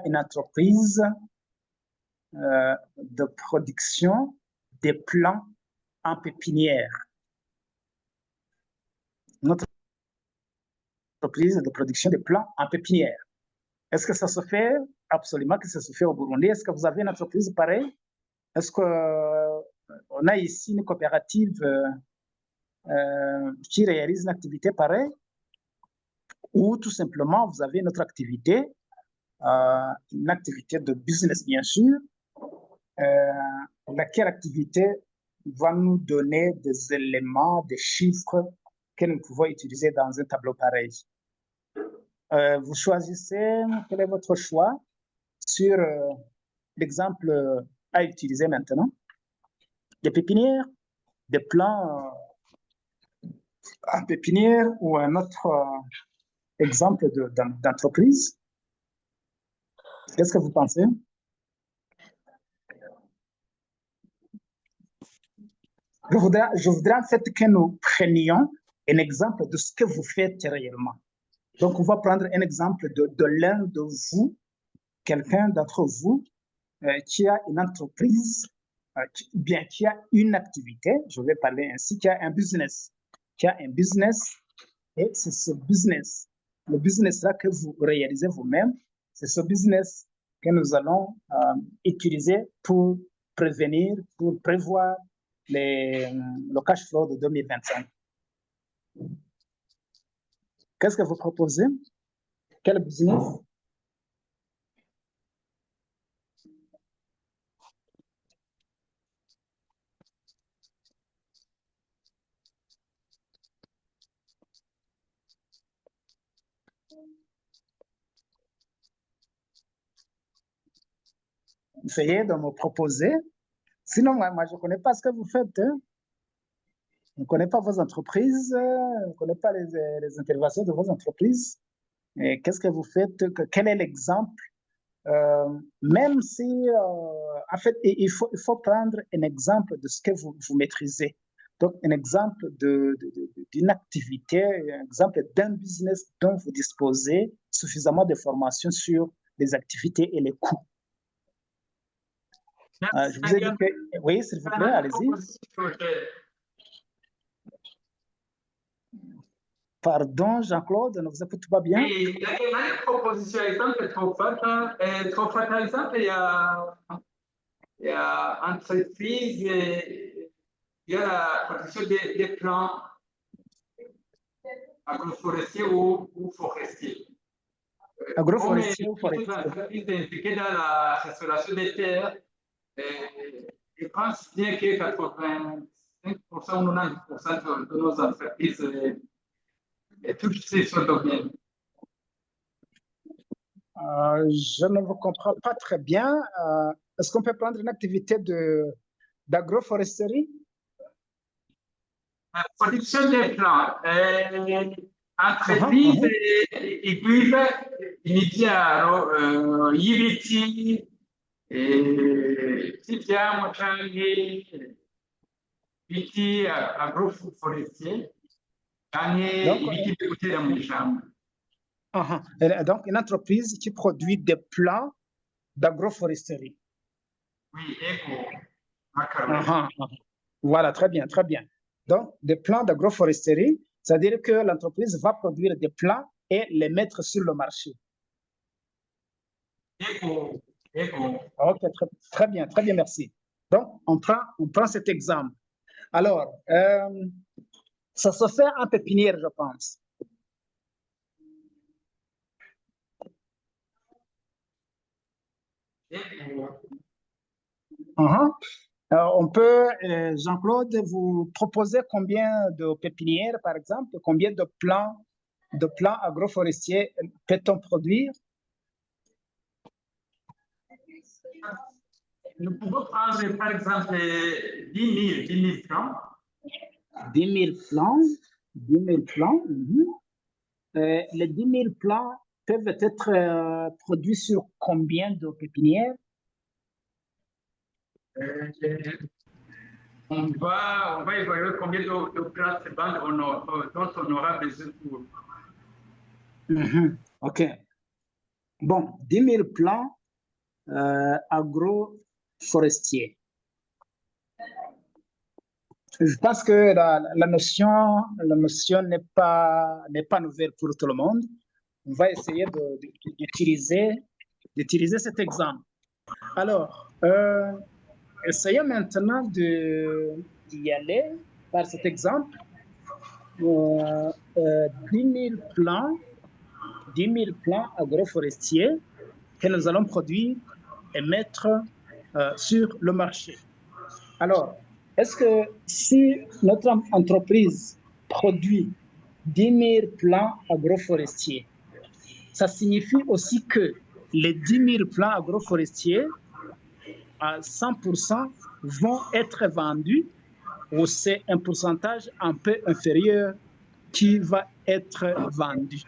une entreprise de production des plants en pépinière. Notre entreprise de production des plants en pépinière. Est-ce que ça se fait? Absolument que ça se fait au Burundi. Est-ce que vous avez une entreprise pareille? Est-ce qu'on a ici une coopérative qui réalise une activité pareille? Ou tout simplement, vous avez une autre activité, une activité de business, bien sûr, laquelle activité va nous donner des éléments, des chiffres que nous pouvons utiliser dans un tableau pareil. Vous choisissez, quel est votre choix sur l'exemple à utiliser maintenant. Des pépinières, des plants en pépinière ou un autre exemple d'entreprise. Qu'est-ce que vous pensez? Je voudrais en fait que nous prenions un exemple de ce que vous faites réellement. Donc, on va prendre un exemple de l'un de vous, quelqu'un d'entre vous qui a une entreprise, bien qui a une activité, je vais parler ainsi, qui a un business, et c'est ce business, le business-là que vous réalisez vous-même, c'est ce business que nous allons utiliser pour prévenir, pour prévoir le cash flow de 2025. Qu'est-ce que vous proposez? Quel business? Essayez de me proposer. Sinon, moi je ne connais pas ce que vous faites. Hein. Je ne connais pas vos entreprises, je ne connais pas les interventions de vos entreprises. Qu'est-ce que vous faites? Quel est l'exemple? Même si, en fait, il faut prendre un exemple de ce que vous maîtrisez. Donc, un exemple d'une activité, un exemple d'un business dont vous disposez suffisamment de formation sur les activités et les coûts. Je vous ai dit que... Oui, s'il vous plaît, allez-y. Pardon, Jean-Claude, ne vous écoutez pas bien? Oui, il y a une proposition, exemple, trop forte, par exemple, il y a entreprise, il y a la protection des plants agroforestiers ou forestiers. Agroforestier ou forestier. L'entreprise est impliquée dans la restauration des terres. Je pense bien que 85% ou 90% de nos entreprises touchent ce domaine. Je ne vous comprends pas très bien. Est-ce qu'on peut prendre une activité d'agroforesterie? Production des plants. Entreprise hybride iniziano ibiti by'ibyamwa cyangwa ibiti agroforestier cyangwa ibiti byo gutera mu ishyamba. Donc, une entreprise qui produit des plants d'agroforesterie. Oui, Voilà, très bien, très bien. Donc, des plants d'agroforesterie, c'est-à-dire que l'entreprise va produire des plants et les mettre sur le marché. Ok, très bien, merci. Donc, on prend cet exemple. Alors, ça se fait en pépinière, je pense. On peut, Jean-Claude, vous proposer combien de pépinières, par exemple, combien de plants agroforestiers peut-on produire? Nous pouvons prendre, par exemple, 10 000 plants. 10 000 plants. Les 10 000 plants peuvent être produits sur combien de pépinières? On va évaluer combien de places dont on aura besoin pour. OK. Bon, 10 000 plants agroforestiers. Je pense que la notion n'est pas nouvelle pour tout le monde. On va essayer d'utiliser cet exemple. Alors, essayons maintenant d'y aller par cet exemple. 10 000 plants agroforestiers que nous allons produire et mettre sur le marché. Alors, est-ce que si notre entreprise produit 10 000 plants agroforestiers, ça signifie aussi que les 10 000 plants agroforestiers à 100% vont être vendus ou c'est un pourcentage un peu inférieur qui va être vendu?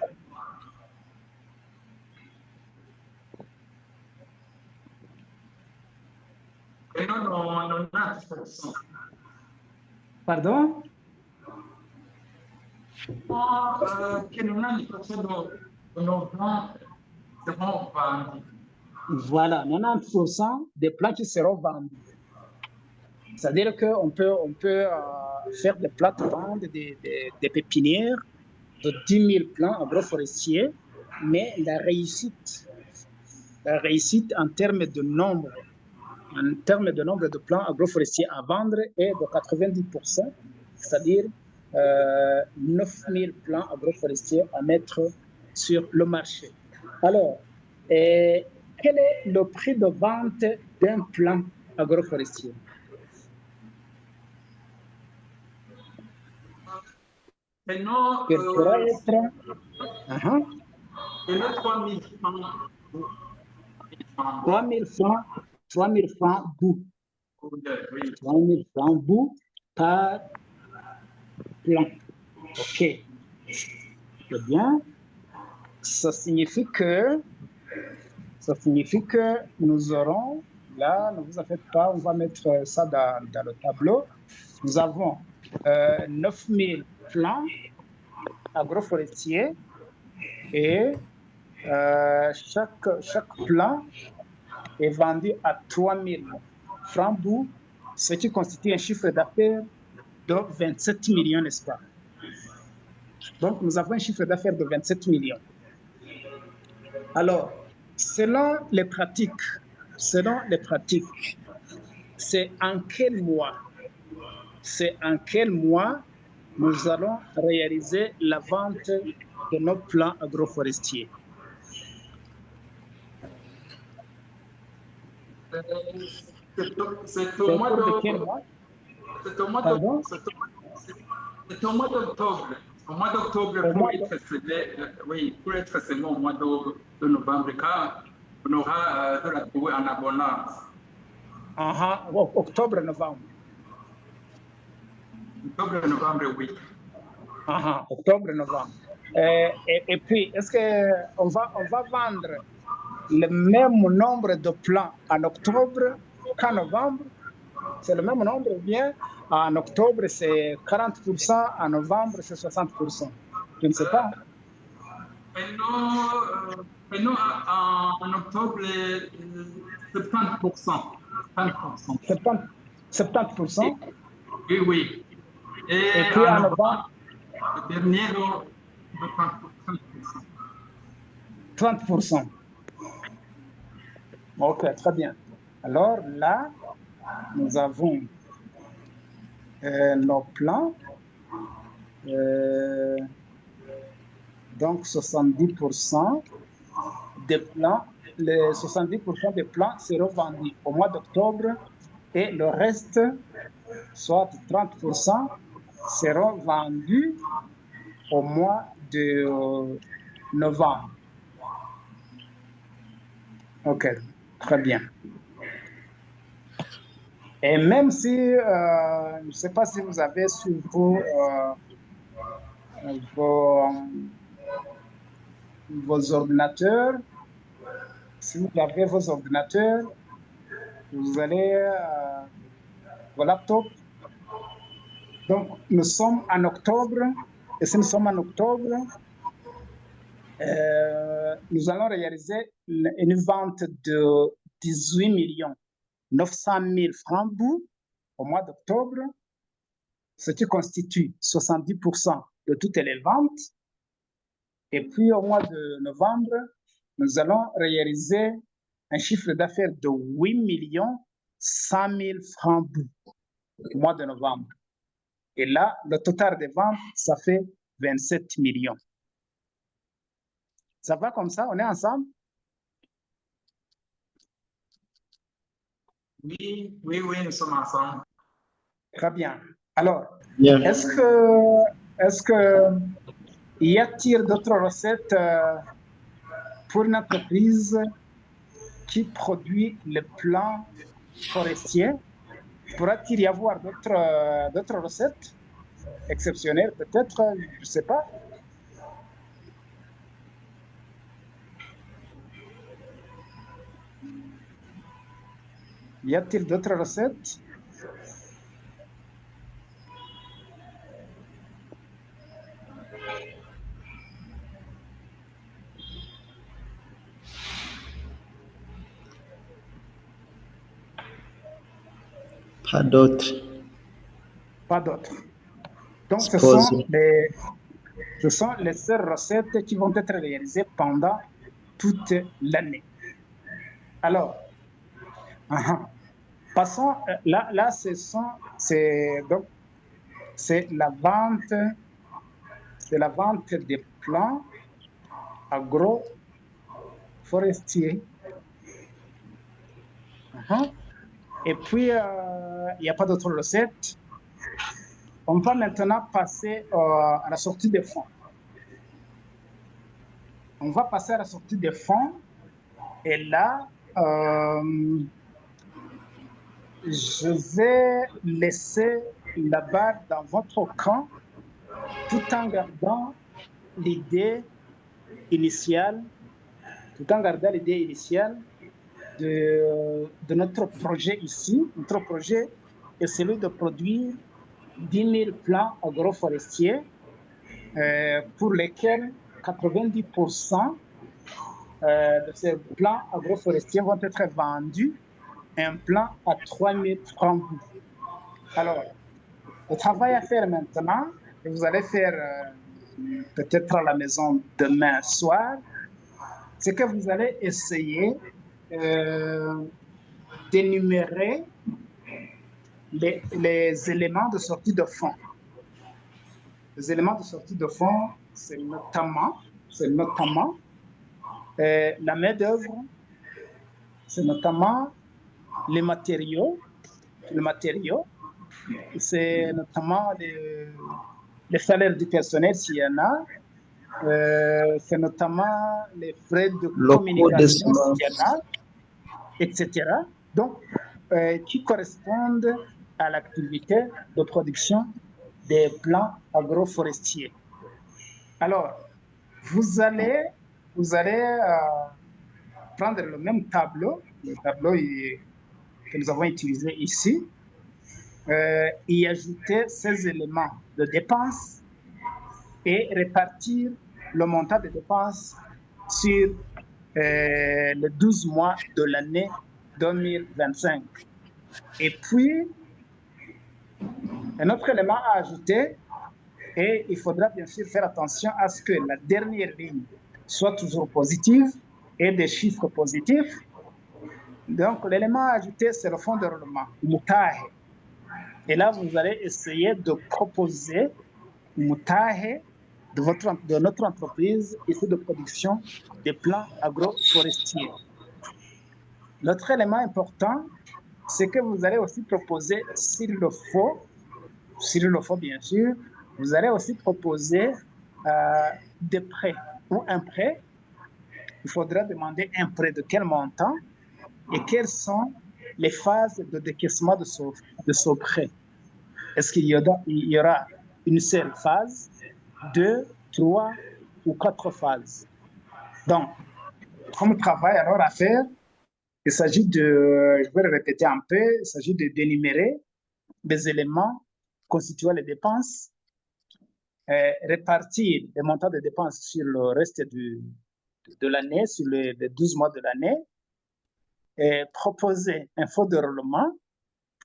Non, 90%. Pardon? Que 90% de nos plans seront vendus. Voilà, 90% des plants qui seront vendus. C'est-à-dire qu'on peut faire des plates-bandes, des pépinières de 10 000 plants agroforestiers, mais la réussite en termes de nombre de plants agroforestiers à vendre est de 90%, c'est-à-dire 9 000 plants agroforestiers à mettre sur le marché. Alors, quel est le prix de vente d'un plant agroforestier? Maintenant, Il pourra être 3 000 francs. 3 000 francs bout. Oui. 3 000 francs bout par plant. OK. Très bien. Ça signifie que nous aurons, là, ne vous en faites pas, on va mettre ça dans le tableau. Nous avons 9 000 plants agroforestiers et chaque plant est vendu à 3 000 francs bout, ce qui constitue un chiffre d'affaires de 27 millions, n'est-ce pas? Donc, nous avons un chiffre d'affaires de 27 millions. Alors, selon les pratiques, c'est en quel mois nous allons réaliser la vente de nos plants agroforestiers? C'est au mois d'octobre. Au mois d'octobre, pour être seulement au mois de novembre, car on aura de la trouver en abondance. Octobre-novembre. Octobre-novembre, oui. Octobre-novembre. Et puis, est-ce qu'on va vendre le même nombre de plants en octobre qu'en novembre? C'est le même nombre ou bien en octobre c'est 40%, en novembre c'est 60%? Je ne sais pas. Maintenant en octobre, 70%. 70%? Oui. Et puis en novembre? Le dernier, 30%. Ok, très bien. Alors là, nous avons nos plans. Donc 70% des plans, les 70% des plans seront vendus au mois d'octobre et le reste, soit 30%, seront vendus au mois de novembre. Ok, très bien. Et même si, je ne sais pas si vous avez sur vos ordinateurs, si vous avez vos ordinateurs, vous allez vos laptops. Donc, nous sommes en octobre, et si nous sommes en octobre, nous allons réaliser une vente de 18 900 000 francs bout au mois d'octobre, ce qui constitue 70% de toutes les ventes. Et puis au mois de novembre, nous allons réaliser un chiffre d'affaires de 8 100 000 francs bout au mois de novembre. Et là, le total des ventes, ça fait 27 millions. Ça va comme ça? On est ensemble? Oui, nous sommes ensemble. Très bien. Alors, est-ce que y a-t-il d'autres recettes pour une entreprise qui produit le plan forestier? Pourra-t-il y avoir d'autres recettes exceptionnelles, peut-être? Je ne sais pas. Y a-t-il d'autres recettes? Pas d'autres. Pas d'autres. Donc, Suppose. ce sont les seules recettes qui vont être réalisées pendant toute l'année. Alors, passons, là, c'est la vente des plants agroforestiers. Et puis, il n'y a pas d'autres recettes. On va maintenant passer à la sortie des fonds. On va passer à la sortie des fonds. Et là, je vais laisser la balle dans votre camp tout en gardant l'idée initiale, de notre projet ici. Notre projet est celui de produire 10 000 plants agroforestiers pour lesquels 90% de ces plants agroforestiers vont être vendus, un plan à 3 000 francs. Alors, le travail à faire maintenant, que vous allez faire peut-être à la maison demain soir, c'est que vous allez essayer d'énumérer les éléments de sortie de fonds. Les éléments de sortie de fonds, c'est notamment la main-d'œuvre, c'est notamment les matériaux, c'est notamment les salaires du personnel s'il y en a, c'est notamment les frais de communication s'il y en a, etc. Donc, qui correspondent à l'activité de production des plants agroforestiers. Alors, vous allez prendre le même tableau, le tableau que nous avons utilisé ici, y ajouter ces éléments de dépenses et répartir le montant de dépenses sur les 12 mois de l'année 2025. Et puis, un autre élément à ajouter, et il faudra bien sûr faire attention à ce que la dernière ligne soit toujours positive et des chiffres positifs. Donc, l'élément à ajouter, c'est le fonds de roulement, mutahe. Et là, vous allez essayer de proposer mutahe de notre entreprise ici de production des plants agroforestiers. L'autre élément important, c'est que vous allez aussi proposer, s'il le faut bien sûr, vous allez aussi proposer des prêts ou un prêt. Il faudra demander un prêt de quel montant et quelles sont les phases de décaissement de ce prêt. Est-ce qu'il y aura une seule phase, 2, 3 ou 4 phases? Donc, comme travail alors à faire, il s'agit je vais le répéter un peu, il s'agit d'énumérer des éléments constituant les dépenses, répartir les montants de dépenses sur le reste de l'année, sur les 12 mois de l'année, et proposer un fonds de roulement.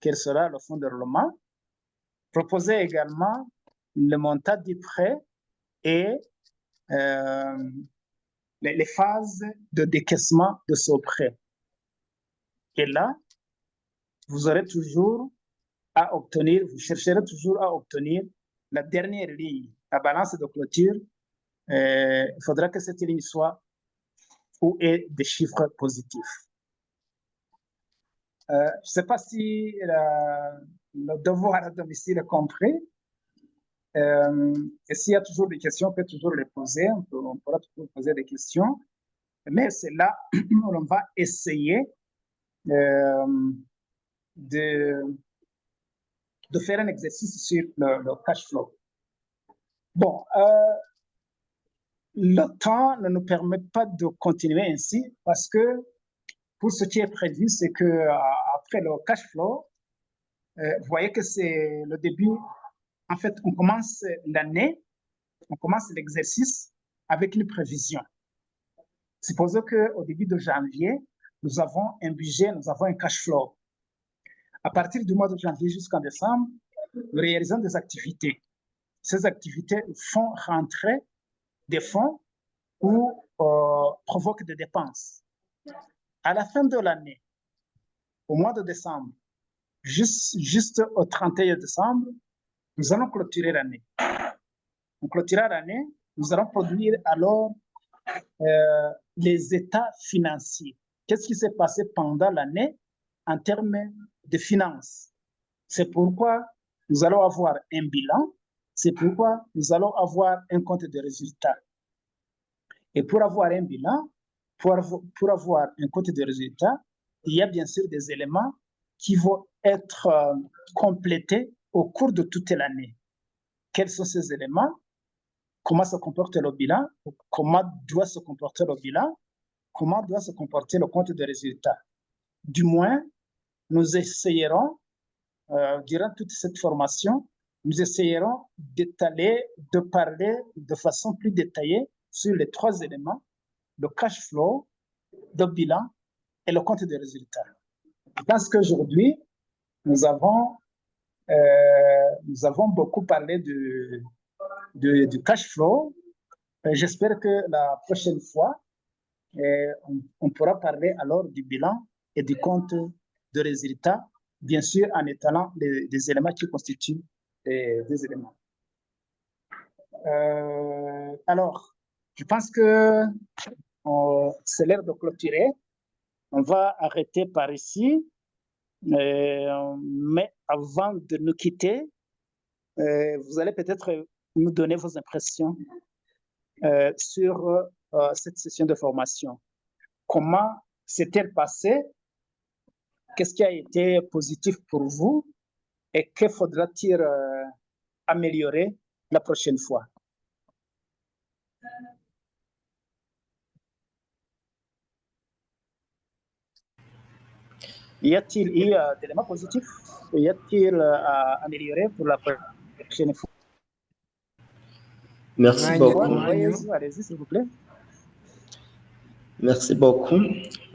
Quel sera le fonds de roulement? Proposer également le montant du prêt et les phases de décaissement de ce prêt. Et là, vous chercherez toujours à obtenir la dernière ligne, la balance de clôture. Il faudra que cette ligne soit ou ait des chiffres positifs. Je ne sais pas si le devoir à domicile est compris. Et s'il y a toujours des questions, on peut toujours les poser. On pourra toujours poser des questions. Mais c'est là où on va essayer de faire un exercice sur le cash flow. Bon, le temps ne nous permet pas de continuer ainsi parce que pour ce qui est prévu, c'est que après le cash flow, vous voyez que c'est le début. En fait, on commence l'année on commence l'exercice avec une prévision. Supposons qu'au début de janvier, nous avons un budget, nous avons un cash flow. À partir du mois de janvier jusqu'en décembre, nous réalisons des activités. Ces activités font rentrer des fonds ou provoquent des dépenses. À la fin de l'année, au mois de décembre, juste au 31 décembre, nous allons clôturer l'année. On clôturera l'année, nous allons produire alors les états financiers. Qu'est-ce qui s'est passé pendant l'année en termes de finances? C'est pourquoi nous allons avoir un bilan, c'est pourquoi nous allons avoir un compte de résultats. Et pour avoir un bilan, pour avoir un compte de résultats, il y a bien sûr des éléments qui vont être complétés au cours de toute l'année. Quels sont ces éléments? Comment se comporte le bilan? Comment doit se comporter le bilan? Comment doit se comporter le compte de résultats? Du moins, nous essayerons, durant toute cette formation, nous essayerons d'étaler, de parler de façon plus détaillée sur les trois éléments, le cash flow, le bilan et le compte de résultats. Je pense qu'aujourd'hui, nous avons beaucoup parlé du cash flow. J'espère que la prochaine fois, on pourra parler alors du bilan et du compte de résultats, bien sûr en étalant des éléments qui constituent des éléments. Alors, je pense que c'est l'heure de clôturer. On va arrêter par ici. Mais avant de nous quitter, vous allez peut-être nous donner vos impressions sur cette session de formation. Comment s'est-elle passée? Qu'est-ce qui a été positif pour vous? Et que faudra-t-il améliorer la prochaine fois? Y a-t-il eu des éléments positifs? Y a-t-il à améliorer pour la prochaine fois? Merci beaucoup. Allez-y, s'il vous plaît. Merci beaucoup.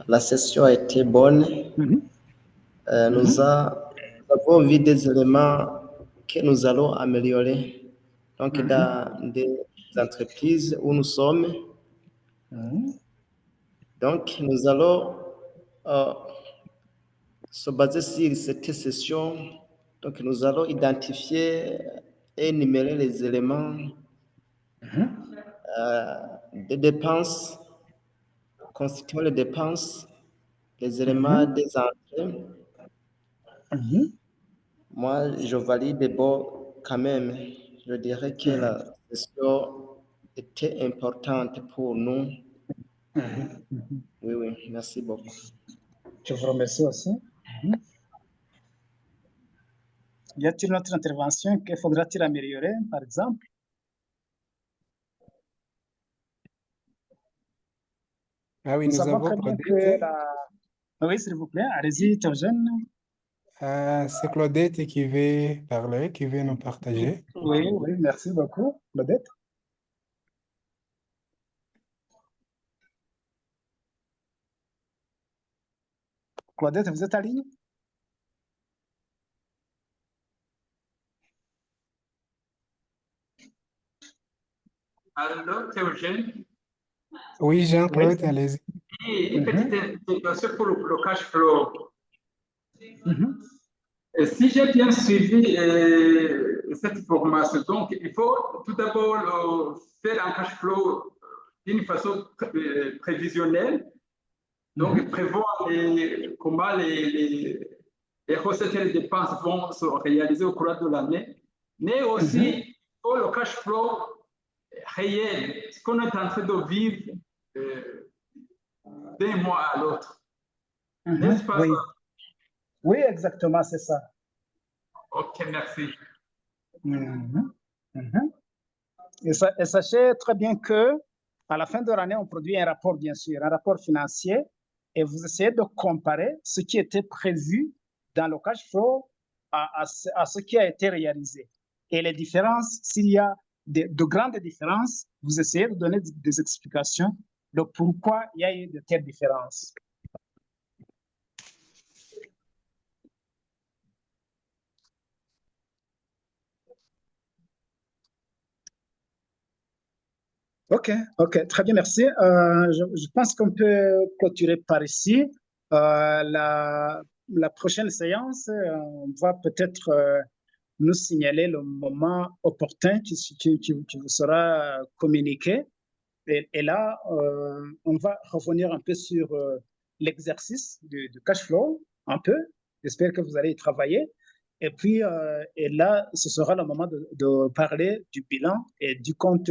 La session a été bonne. Nous avons vu des éléments que nous allons améliorer. Donc, dans des entreprises où nous sommes, donc nous allons se baser sur cette session. Donc, nous allons identifier et énumérer les éléments des dépenses, constituant les dépenses, les éléments des entrées. Moi, je valide d'abord quand même. Je dirais que la session était importante pour nous. Oui, merci beaucoup. Je vous remercie aussi. Y a-t-il une autre intervention que faudra-t-il améliorer, par exemple? Ah oui, nous avons Claudette. Oui, s'il vous plaît, allez-y, Théogène. C'est Claudette qui veut parler, qui veut nous partager. Oui, merci beaucoup, Claudette. Claudette, vous êtes en ligne? Allô, Théogène? Oui, Jean-Claude, allez-y. Une petite intervention pour le cash flow. Si j'ai bien suivi cette formation, donc il faut tout d'abord faire un cash flow d'une façon prévisionnelle, donc prévoir comment les recettes et les dépenses vont se réaliser au cours de l'année, mais aussi pour le cash flow réel, ce qu'on est en train de vivre d'un mois à l'autre. N'est-ce pas ça? Oui, exactement, c'est ça. Ok, merci. Et sachez très bien que à la fin de l'année, on produit un rapport, bien sûr, un rapport financier, et vous essayez de comparer ce qui était prévu dans le cash flow à ce qui a été réalisé. Et les différences, s'il y a de grandes différences, vous essayez de donner des explications de pourquoi il y a eu de telles différences. Ok, très bien, merci. Je pense qu'on peut clôturer par ici. La prochaine séance, on va peut-être nous signaler le moment opportun qui vous sera communiqué. Et là, on va revenir un peu sur l'exercice du cash flow, un peu. J'espère que vous allez y travailler. Et puis, et là, ce sera le moment de parler du bilan et du compte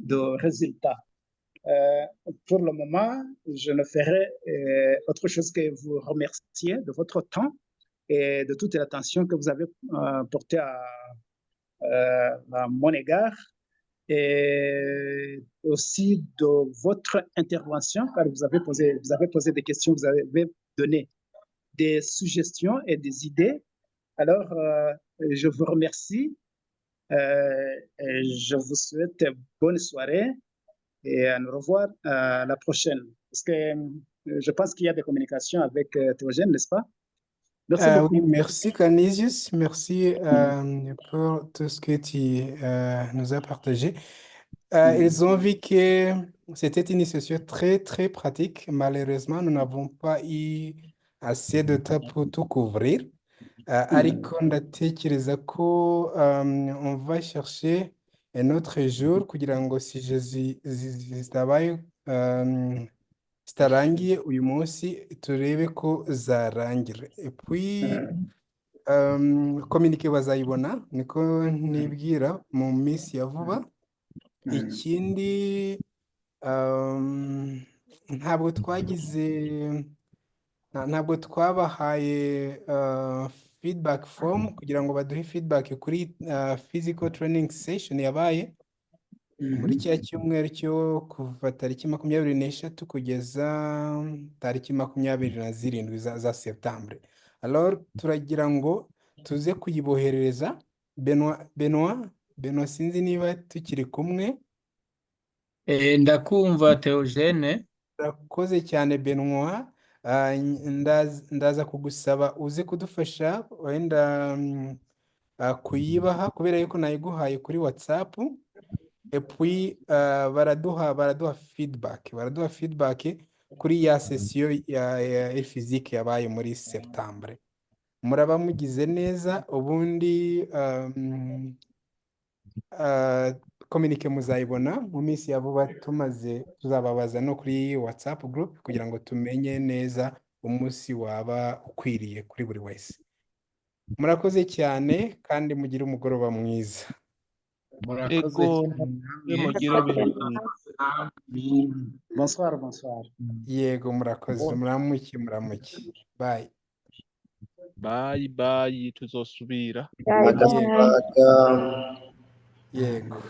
de résultats. Pour le moment, je ne ferai autre chose que vous remercier de votre temps et de toute l'attention que vous avez portée à mon égard, et aussi de votre intervention, car vous avez posé des questions, vous avez donné des suggestions et des idées. Alors, je vous remercie. Et je vous souhaite bonne soirée et à nous revoir à la prochaine. Parce que je pense qu'il y a des communications avec Théogène, n'est-ce pas? Merci beaucoup. Oui, merci Canisius, merci pour tout ce que tu nous as partagé. Ils ont vu que c'était une initiative très, très pratique. Malheureusement, nous n'avons pas eu assez de temps pour tout couvrir. Ariko ndatekereza ko on va chercher un autre jour kugira ngo si zitabaye zitarangiye uyu munsi turebe ko zarangira. Et puis communiqué bazayibona niko nibwira mu minsi ya vuba. Ikindi ntabwo twabahaye feedback form kugira ngo baduhe feedback kuri physical training session yabaye muri kiriya cyumweru cyo kuva tariki 26 kugeza tariki 27 za septembre. Alors turagira ngo tuze kuyiboherereza. Benoit sinzi niba tukiri kumwe. Ndakumva Theogene. Urakoze cyane Benoit. Ndaza kugusaba uze kudufasha wenda kuyibaha kubera yuko nayiguhaye kuri WhatsApp. Et puis baraduha feedback kuri ya session ya physique yabaye muri septembre. Muraba mugize neza, ubundi communique muzayibona mu minsi ya vuba, tuzababaza no kuri WhatsApp group kugira ngo tumenye neza umunsi waba ukwiriye kuri buri wese. Murakoze cyane kandi mugire umugoroba mwiza. Bonsoir. Yego, murakoze. Muramuke. Bye, tuzosubira. Yego. Yego.